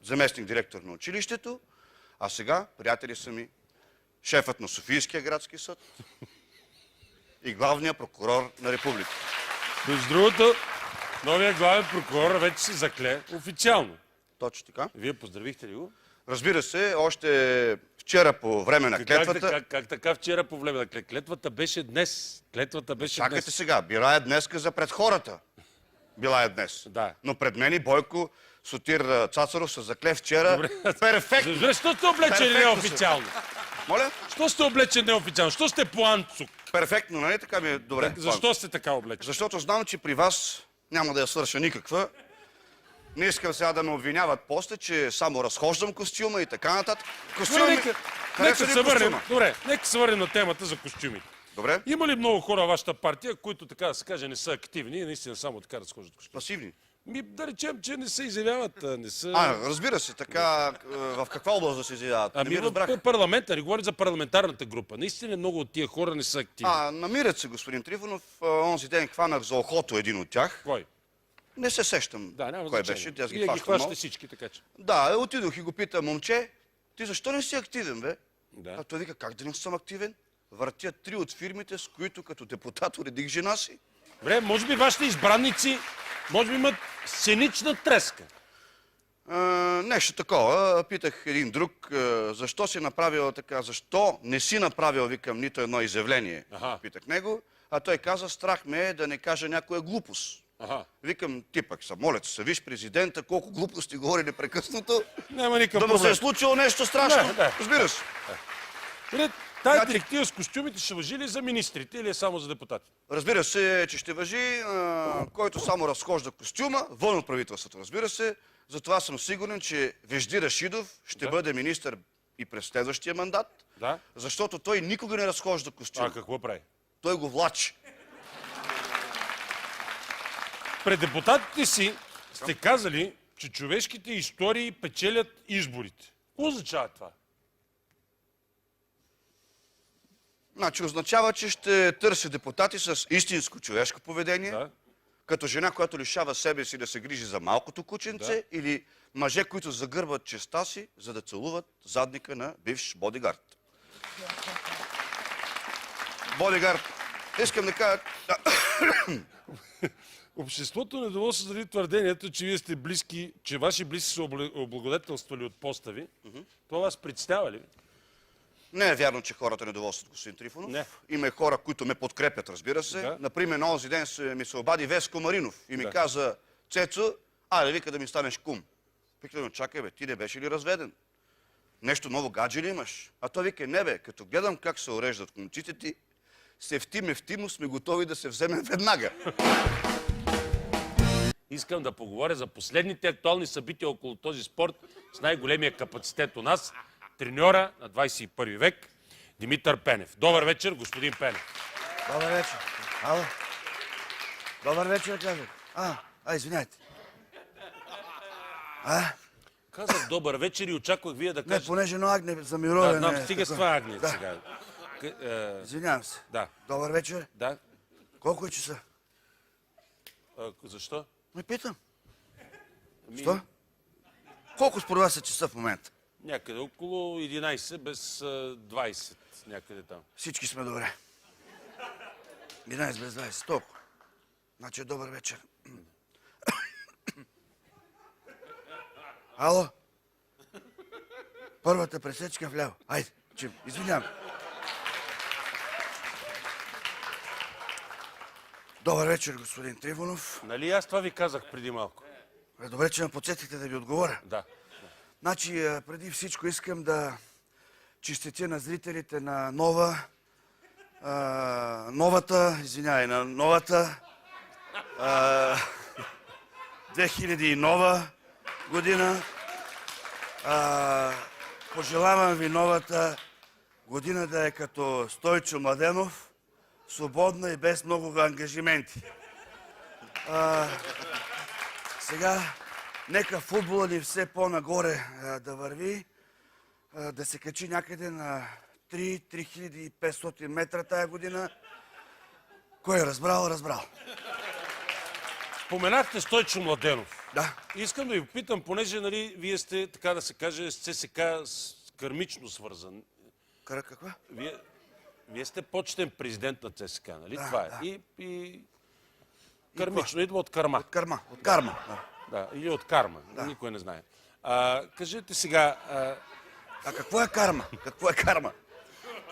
заместник директор на училището, а сега приятели са ми шефът на Софийския градски съд и главният прокурор на република. Между другото, новия главен прокурор вече се закле официално. Точно така. Вие поздравихте ли го? Разбира се, още вчера по време на клетвата... Как така вчера по време на клетвата беше днес? Клетвата беше Чакайте днес. сега, била е днеска за пред хората. Била е днес. Да. Но пред мен и Бойко Сотир Цацаров се закле вчера. Перфектно. Добре, що сте облечени Перфектно неофициално? Моля? Що сте облечени неофициално? Що сте планцук? Перфектно, нали? Така ми е добре. Защо сте така облечени? Защото знам, че при вас няма да я свърша никаква. Не искам сега да ме обвиняват после, че само разхождам костюма и така нататък. Костюма ми... Хареса ли костюма? Добре, нека се върнем на темата за костюмите. Добре? Има ли много хора в вашата партия, които, така да се каже, не са активни и наистина само така разхождат костюми? Пасивни. Да речем, че не се изявяват, не са... Разбира се, така, в каква област да се изявяват? Не ми разбрах. в парламента, не говори за парламентарната група. Наистина много от тия хора не са активни. Намират се, господин Трифонов. Онзи ден хванах за ухото един от тях. Кой? Не се сещам Да, няма кой значение. беше. Аз Вие ги ги хващам хващате много. всички, така че. Да, отидох и го пита, момче, ти защо не си активен, бе? Да. А той вика, как да не съм активен? Въртя 3 от фирмите, с които като депутат уредих жена си. Добре, може би вашите избранници, може би имат сценична треска. Нещо такова. Питах един друг, защо си направил така, защо не си направил, викам, нито едно изявление. Аха. Питах него, а той каза, страх ме е да не кажа някоя глупост. Аха. Викам, ти пък са, моля се, виж президента, колко глупости говори непрекъснато, Няма никакъв да му се проблем. е случило нещо страшно. Да. Разбира се. Добре, тая Значи- директива с костюмите ще важи ли за министрите или е само за депутати? Разбира се, че ще важи, който само разхожда костюма, вън от правителството, разбира се. Затова съм сигурен, че Вежди Рашидов ще бъде министър и през следващия мандат, Да. защото той никога не разхожда костюм. Какво прави? Той го влачи. Пред депутатите си сте казали, че човешките истории печелят изборите. Какво означава това? Значи означава, че ще търся депутати с истинско човешко поведение, Да. като жена, която лишава себе си да се грижи за малкото кученце, или мъже, които загърбват честа си, за да целуват задника на бивш бодигард. Бодигард. Искам да кажа... Обществото недоволство заради твърдението, че вие сте близки, че ваши близки са облагодетелствали от поста ви. Това вас представя ли? Не е вярно, че хората недоволстват, господин Трифонов. Не. Има и хора, които ме подкрепят, разбира се. Да. Например, на онзи ден ми се обади Веско Маринов и ми каза, Цецо, айде, вика да ми станеш кум. Викам, чакай бе, ти не беше ли разведен? Нещо ново гадже ли имаш? А той вика, не бе, като гледам как се уреждат конците ти, севтимо сме готови да се вземем веднага. Искам да поговоря за последните актуални събития около този спорт с най-големия капацитет у нас. Треньора на 21 век Димитър Пенев. Добър вечер, господин Пенев. Добър вечер. Ало. Добър вечер, казах. Извиняйте. Казах добър вечер и очаквах вие да Не, кажете... понеже едно агне за мирове. Да, стига с това агне Да. сега. Извинявам се. Да, Добър вечер. да. Колко е часа? Защо? Ме питам. Що? Колко според вас е часа в момента? Някъде около 11 без 20. Някъде там. Всички сме добре. 11 без 20. Толкова. Значи е добър вечер. Ало? Първата пресечка вляво. Айде, чим. Извинявам. Добър вечер, господин Трифонов. Нали аз това ви казах преди малко? Добре, че ме подсетихте да ви отговоря. Да. Значи, преди всичко искам да честитя на зрителите на новата 2000 година. Пожелавам ви новата година да е като Стойчо Младенов, свободна и без много ангажименти. Сега, нека футбола ни все по-нагоре да върви, да се качи някъде на 3500 метра тая година. Кой е разбрал, разбрал. Споменахте Стойчо Младенов. Да. Искам да ви попитам, понеже нали, вие сте, така да се каже, с ЦСК кърмично свързан. Каква? Вие сте почетен президент на ЦСК, нали? Да, Това е. да. И кърмично идва от кърма. От карма. Да, или от карма. Никой не знае. Кажете сега, А какво е карма? Какво е карма?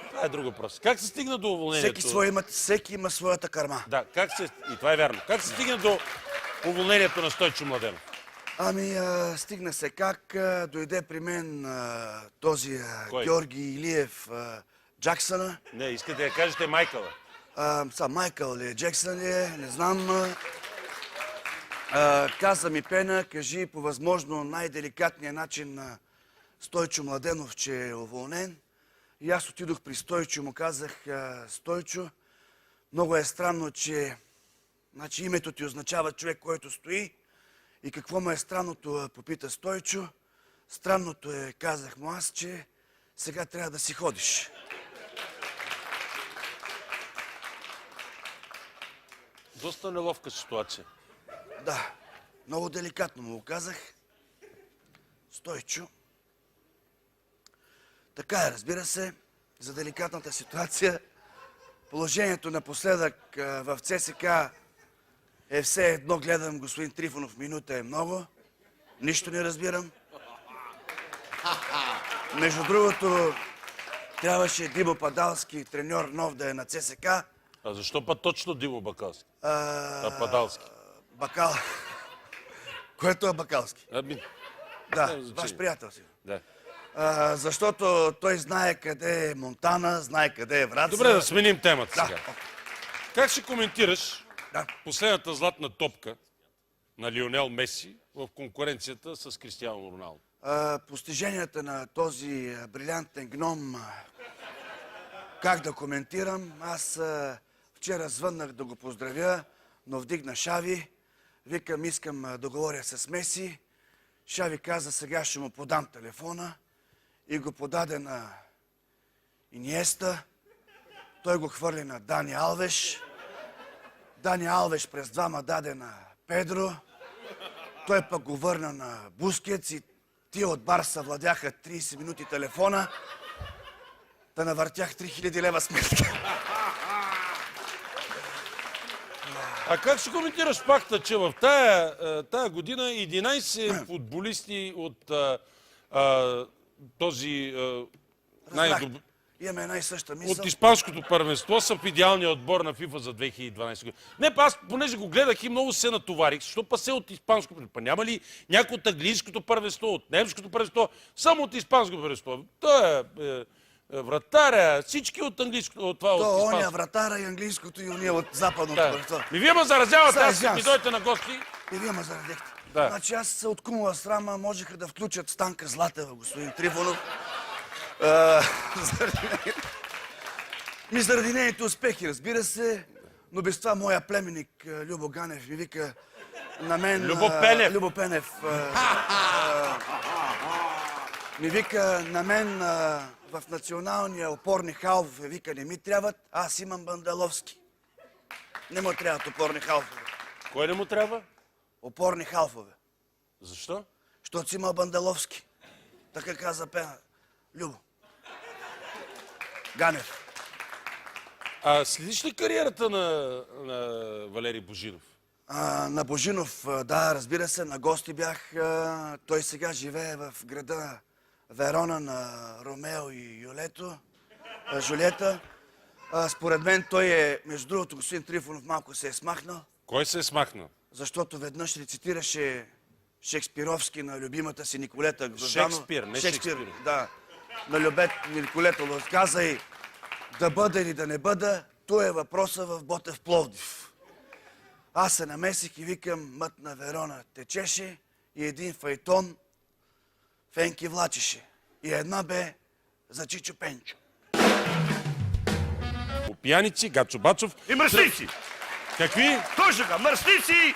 това е друг въпрос. Как се стигна до уволнението? Всеки има своята карма. Да, и това е вярно. Как се стигна до уволнението на Стойчо Младенов? Ами, стигна се как дойде при мен този Кой? Георги Илиев Джаксъна. Не, искате да кажете Майкъла. Майкъл ли е, Джексън ли е, не знам. Каза ми Пена, кажи по възможно най-деликатния начин на Стойчо Младенов, че е уволнен. И аз отидох при Стойчо и му казах, Стойчо, много е странно, че значи, името ти означава човек, който стои. И какво му е странното, попита Стойчо. Странното е, казах му аз, че сега трябва да си ходиш. Доста неловка ситуация. Да, много деликатно му го казах. Стойчо. Така е, разбира се, за деликатната ситуация. Положението напоследък в ЦСК е все едно. Гледам господин Трифонов, минута е много. Нищо не разбирам. Между другото, трябваше Димо Падалски, треньор нов, да е на ЦСК. А защо път точно Димо Бакалски? Падалски. Бакал. Което е Бакалски? Да, значи. ваш приятел си. Да. Защото той знае къде е Монтана, знае къде е Враца. Добре, да сменим темата Да. сега. Как ще коментираш Да. последната златна топка на Лионел Меси в конкуренцията с Кристиано Роналдо? Постиженията на този брилянтен гном, как да коментирам? Аз вчера звъннах да го поздравя, но вдигна Шави. Викам, искам да говоря с Меси. Шави каза, сега ще му подам телефона и го подаде на Иниеста. Той го хвърли на Дани Алвеш. Дани Алвеш през двама даде на Педро. Той пък го върна на Бускетс и тия от Барса владяха 30 минути телефона. Да навъртях 3000 лева сметка. А как ще коментираш факта, че в тая година 11 футболисти от този най-добър... Имаме една и съща мисъл. От испанското първенство са в идеалния отбор на ФИФА за 2012 година. Не, аз понеже го гледах и много се натоварих, защото па се от испанското първенство. Няма ли някой от английското първенство, от немското първенство, само от испанското първенство? Той е вратаря, всички от английското, от това, от испанското. Оня вратара и английското и уния от западното първенство. Вие ме заразявате, аз Заразявам ми се. дойдете на гости. И вие ме зарадихте. Да. Значи аз се от кумова срама можеха да включат Станка Златева, господин Трифонов. Заради нейните успехи, разбира се, но без това моя племенник Любо Ганев ми вика на мен... Любо Пенев. Любо Пенев. Ми вика на мен в националния опорни халфове, вика, не ми трябват, аз имам Бандаловски. Не му трябват опорни халфове. Кой не му трябва? Опорни халфове. Защо? Защото си има Бандаловски. Така каза Пена. Любо. Ганев. Следиш ли кариерата на Валери Божинов? На Божинов, да, разбира се, на гости бях. Той сега живее в града Верона на Ромео и Жулиета. Според мен той е, между другото, господин Трифонов малко се е смахнал, Кой се е смахнал? защото веднъж рецитираше Шекспировски на любимата си Николета Грозданова. Шекспир, не Шекспир. Да, на Николета го каза и да бъда или да не бъда, то е въпроса в Ботев Пловдив. Аз се намесих и викам, мът на Верона течеше и един файтон фенки влачеше. И една бе за Чичо Пенчо. По пияници, Гачо Бачов. И мърсници! Какви? Точно така, мърсници!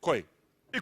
Кой? И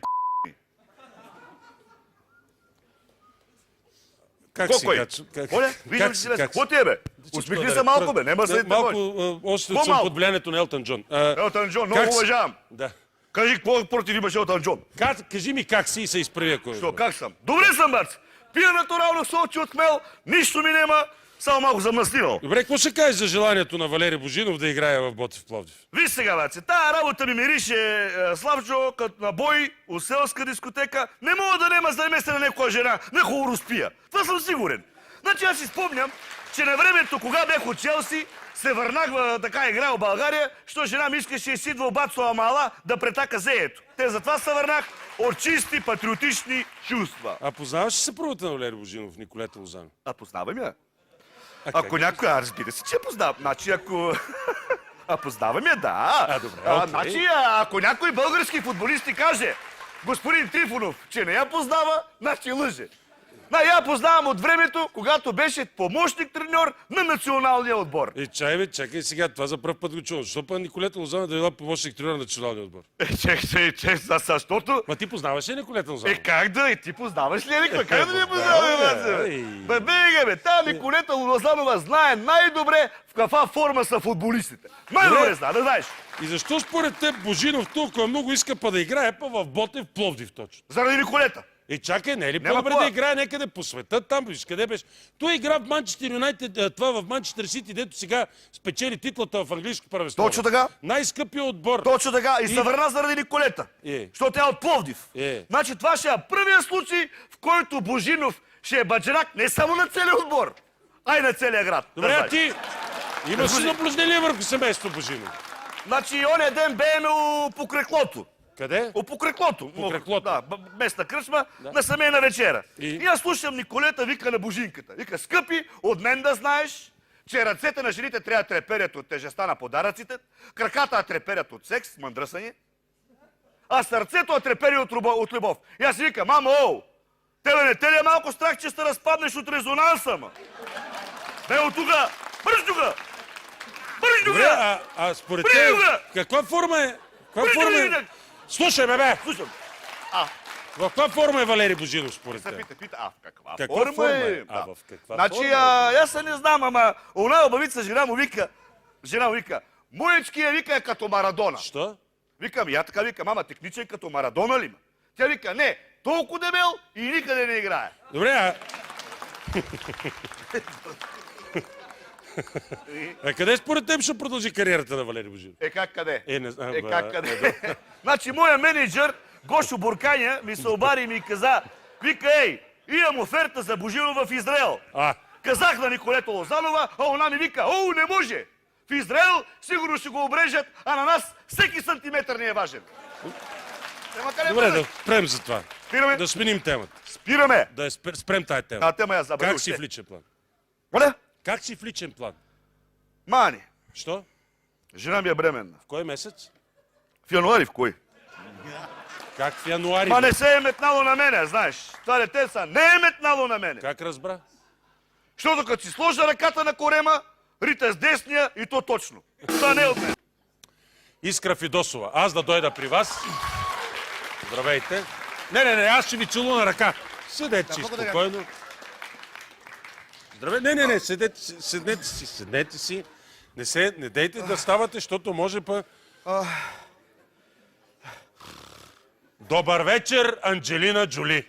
Как си, кой? Гачо? Оля, виждам, че си лесно. Какво ти е, бе? Усмихни да се малко, бе. Не мърсните Малко, кой. още съм По-малко. под влиянието на Елтън Джон. Елтън Джон, много как си? уважавам. Да. Кажи, какво против имаш Елтън Джон? Кажи ми как си и се изправи, ако е. Що, как съм? Добре съм, бърц. Пия натурално соки от хмел, нищо ми нема. Само малко замъснивал. Добре, какво ще кажеш за желанието на Валери Божинов да играе в Ботев Пловдив? Виж сега, баци, тая работа ми мирише, Славчо, като на бой, от селска дискотека. Не мога да нема замесена на някоя жена, на хубаво спия. Това съм сигурен. Значи аз си спомням, че на времето, кога бях от Челси, се върнах в така игра в България, що жена ми искаше си идва Бацо Амала да претака зеето. Те затова се върнах от чисти патриотични чувства. А познаваш ли съпругата на Валери Божинов, Николета Лозанов? А познавам я. как Ако някой, разбира се, че я познавам. Значи ако... А познавам я, да. Добре, окей. Значи, ако някой български футболист ти каже, господин Трифонов, че не я познава, значи лъже. Я познавам от времето, когато беше помощник треньор на националния отбор. Чакай сега, това за пръв път го чувам. Защо па Николета Лозанов да била помощник треньор на националния отбор? Защото... Ма ти познаваш ли Николета Лозанов? Как да? И ти познаваш ли, Никой? Как да не познаваме, бе? Та Николета Лозанова знае най-добре в каква форма са футболистите. Най-добре знае, да знаеш. И защо според теб Божинов толкова много иска па да играе па в Ботев Пловдив точно? Заради Николета. Чакай, не е ли Няма по-добре това. да играе някъде по света там, виж къде беше? Той игра в Манчестър Юнайтед, това в Манчестър Сити, дето сега спечели титлата в английско първенство. Точно така. Най-скъпия отбор. Точно така. И се върна заради Николета. Защото тя е от Пловдив. Значи това ще е първият случай, в който Божинов ще е баджанак не само на целия отбор, а и на целия град. Добре, а ти имаш ли заблуждение върху семейство Божинов? Значи оня ден бееме по Креклото. Къде? По Креклото. По Креклото. Да, местна кръчма, на семейна вечера. И аз слушам Николета вика на Божинката. Вика, скъпи, от мен да знаеш, че ръцете на жените трябва да треперят от тежестта на подаръците, краката да треперят от секс, мъдръсане, а сърцето да трепери от любов. И аз си вика, мамо, тебе не те ли е малко страх, че ще разпаднеш от резонанса, ма? Бе от тука! Бърж тука! Бърж добре, тука! а според Бърж теб, тука! каква форма е? Бърж тука! Слушай, бе! Слушам. В каква форма е Валери Божинов според Се теб? пита, в каква Форма е? Да. В каква Значи, форма аз не знам, ама она обавица жена му вика, моечкия вика е като Марадона. Що? Викам, я така викам, ама техничен като Марадона ли ма? Тя вика, не, толкова дебел и никъде не играе. Добре, а къде според теб ще продължи кариерата на Валери Божинов? Как къде? Не знам. Как къде? Значи, моя менеджер, Гошо Бурканя, ми се обади и ми каза, вика, имам оферта за Божинов в Израел. Казах на Николета Лозанова, а она ми вика, не може! В Израел сигурно ще го обрежат, а на нас всеки сантиметър не е важен. Добре, да спрем за това. Спираме? Да сменим темата. Спираме! Да спрем тая тема. Тема я забравих. Как си в личен план? Моля? Как си в личен план? Мани, Що? жена ми е бременна. В кой месец? В януари в кой? Как в януари? Ма не се е метнало на мене, знаеш. Това дете не е метнало на мене. Как разбра? Защото като си сложа ръката на корема, рита с десния и то точно. Това не е от мен. Искра Фидосова. Аз да дойда при вас. Здравейте. Не, аз ще ви целуна ръка. Седете си спокойно. Здравейте. Не, седнете си. Не дейте да ставате, защото може па... Добър вечер, Анджелина Джоли.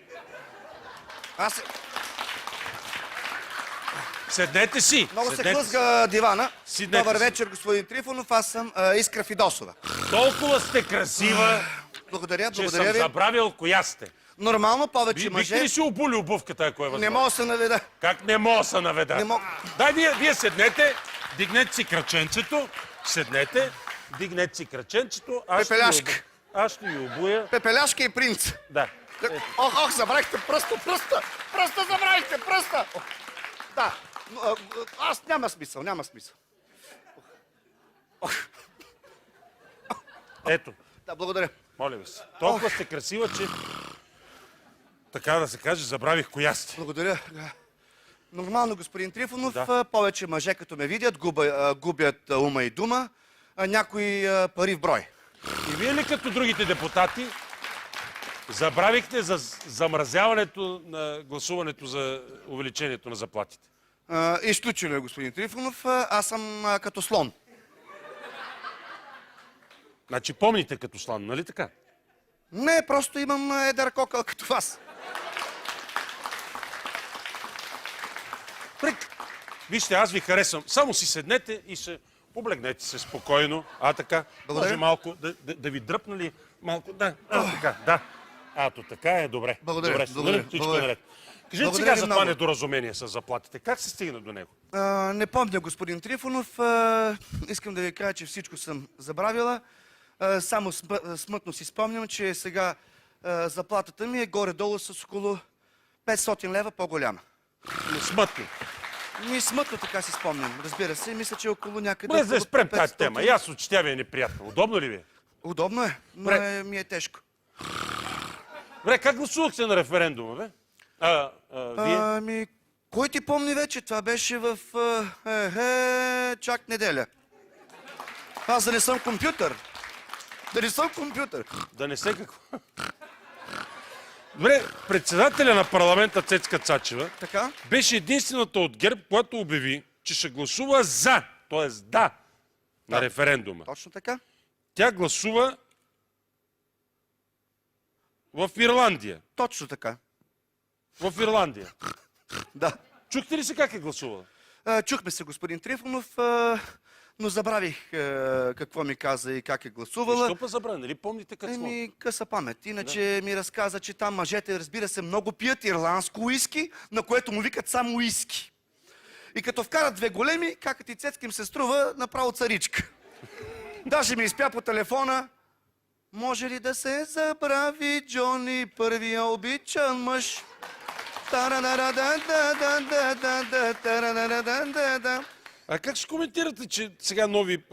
Седнете си. Много се хлъзга дивана. Седнете Добър си. вечер, господин Трифонов. Аз съм Искра Фидосова. Толкова сте красива, Благодаря че съм ви. забравил коя сте. Нормално повече Бихте мъже. ли си обули обувката, ако е възможно? Не мога да се наведа. Как не мога да се наведа? Не мога. Дай, вие седнете, дигнете си краченцето, седнете, дигнете си краченцето. Пепеляшка. Аз ще ви обуя. Пепеляшка и принц. Да. Забравихте пръста. Пръста забравихте, пръста. Да, аз няма смисъл. Ето, Да, благодаря. моля ви се. Толкова сте красива, че така да се каже, забравих коя сте. Благодаря. Нормално, господин Трифонов. Да. Повече мъже, като ме видят, губят ума и дума. Някои пари в брой. И вие ли като другите депутати забравихте за замразяването на гласуването за увеличението на заплатите? Изключено е, господин Трифонов. Аз съм като слон. Значи помните като слон, нали така? Не, просто имам едър кокъл като вас. Вижте, аз ви харесвам. Само си седнете и се облегнете се спокойно. Така. Благодаря. Може малко да ви дръпна ли малко? Да, така, да. Така е добре. Благодаря, Добре, благодаря, всичко благодаря. е наред. Кажете Благодаря сега ви за това много. недоразумение с заплатите. Как се стигна до него? Не помня, господин Трифонов. Искам да ви кажа, че всичко съм забравила. Само смътно си спомням, че сега заплатата ми е горе-долу с около 500 лева по-голяма. Смътно. Смътно така си спомням, разбира се. Мисля, че е около някъде... Без да около спрем тази 500. тема. Ясно, че тя ви е неприятна. Удобно ли ви е? Удобно е, но Добре. ми е тежко. Добре, как гласувахте на референдума, бе? Вие? Кой ти помни вече? Това беше в... чак неделя. Аз да не съм компютър. Да не съм компютър. Да не се какво. Добре, председателя на парламента Цецка Цачева Така? беше единствената от ГЕРБ, която обяви, че ще гласува за, т.е. да, на референдума. Точно така. Тя гласува в Ирландия. Точно така. В Ирландия. Да. Чухте ли се как е гласувала? Чухме се, господин Трифонов, но забравих какво ми каза и как е гласувала. Защо па забравя? Нали помните какво? Къса памет. Иначе ми разказа, че там мъжете, разбира се, много пият ирландско уиски, на което му викат само уиски. И като вкарат две големи, какът и Цецка им се струва направо царичка. Даже ми изпя по телефона: може ли да се забрави Джони, първия обичан мъж? А как ще коментирате, че сега нови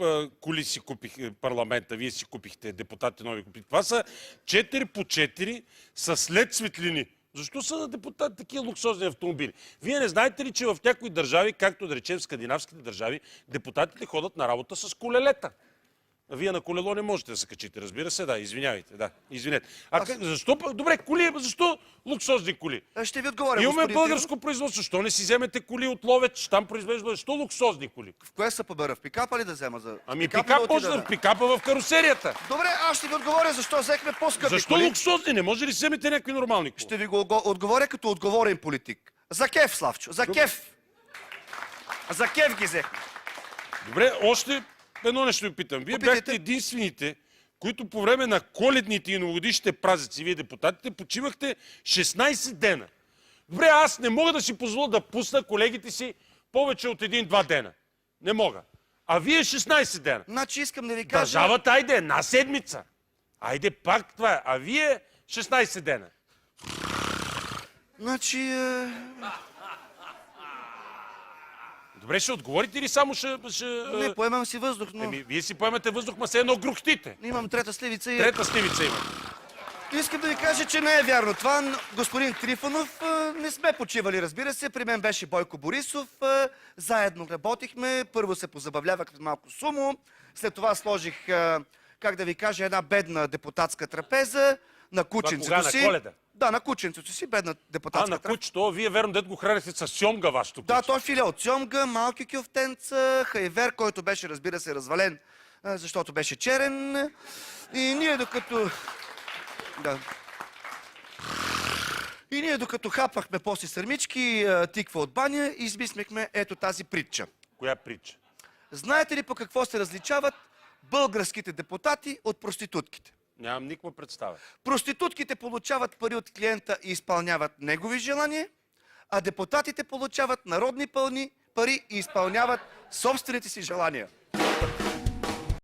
коли си купих парламента, вие си купихте, депутати нови купихте? Това са 4 по 4 с LED светлини. Защо са на депутати такива луксозни автомобили? Вие не знаете ли, че в някои държави, както да речем в скандинавските държави, депутатите ходят на работа с колелета? А вие на колело не можете да се качите, разбира се, да, извинявайте, да, извинете. Защо, добре, коли, защо луксозни коли? Ще ви отговоря, Имаме господин българско Трифонов. производство, защо не си вземете коли от Ловеч, там произвежда, защо луксозни коли? В кое са побера? В пикапа ли да взема? За... Пикап може да пикапа в карусерията. Добре, аз ще ви отговоря защо взехме по-скъпи Защо коли. луксозни? Не може ли си вземете някакви нормални коли? Ще ви го отговоря като отговорен политик. За кеф, Славчо, за кеф. За кеф ги взехме. Добре, още едно нещо ви питам. Вие Попитайте. бяхте единствените, които по време на коледните и новогодишните празници, вие депутатите, почивахте 16 дена. Добре, аз не мога да си позволя да пусна колегите си повече от 1-2 дена. Не мога. А вие 16 дена. Значи искам да ви кажа... Държавата, айде, една седмица. Айде пак това е. А вие 16 дена. Значи... Добре, ще отговорите ли само Не, поемам си въздух, но... Вие си поемате въздух, ма се едно грухтите. Имам трета сливица и... Трета сливица има. Искам да ви кажа, че не е вярно това. Господин Трифонов, не сме почивали, разбира се. При мен беше Бойко Борисов. Заедно работихме. Първо се позабавлявахме малко сумо. След това сложих, как да ви кажа, една бедна депутатска трапеза на кученцето кога, си. на Коледа? Да, на кученцето си, бедна депутатска На трапеза. кучето, вие верно дет го хранихте с сьомга вашето куче. Да, той е филе от сьомга, малки кюфтенца, хайвер, който беше, разбира се, развален, защото беше черен. И ние докато... Да. И ние докато хапвахме после сърмички, тиква от баня, измислихме ето тази притча. Коя притча? Знаете ли по какво се различават българските депутати от проститутките? Нямам никаква представа. Проститутките получават пари от клиента и изпълняват негови желания, а депутатите получават народни пари и изпълняват собствените си желания.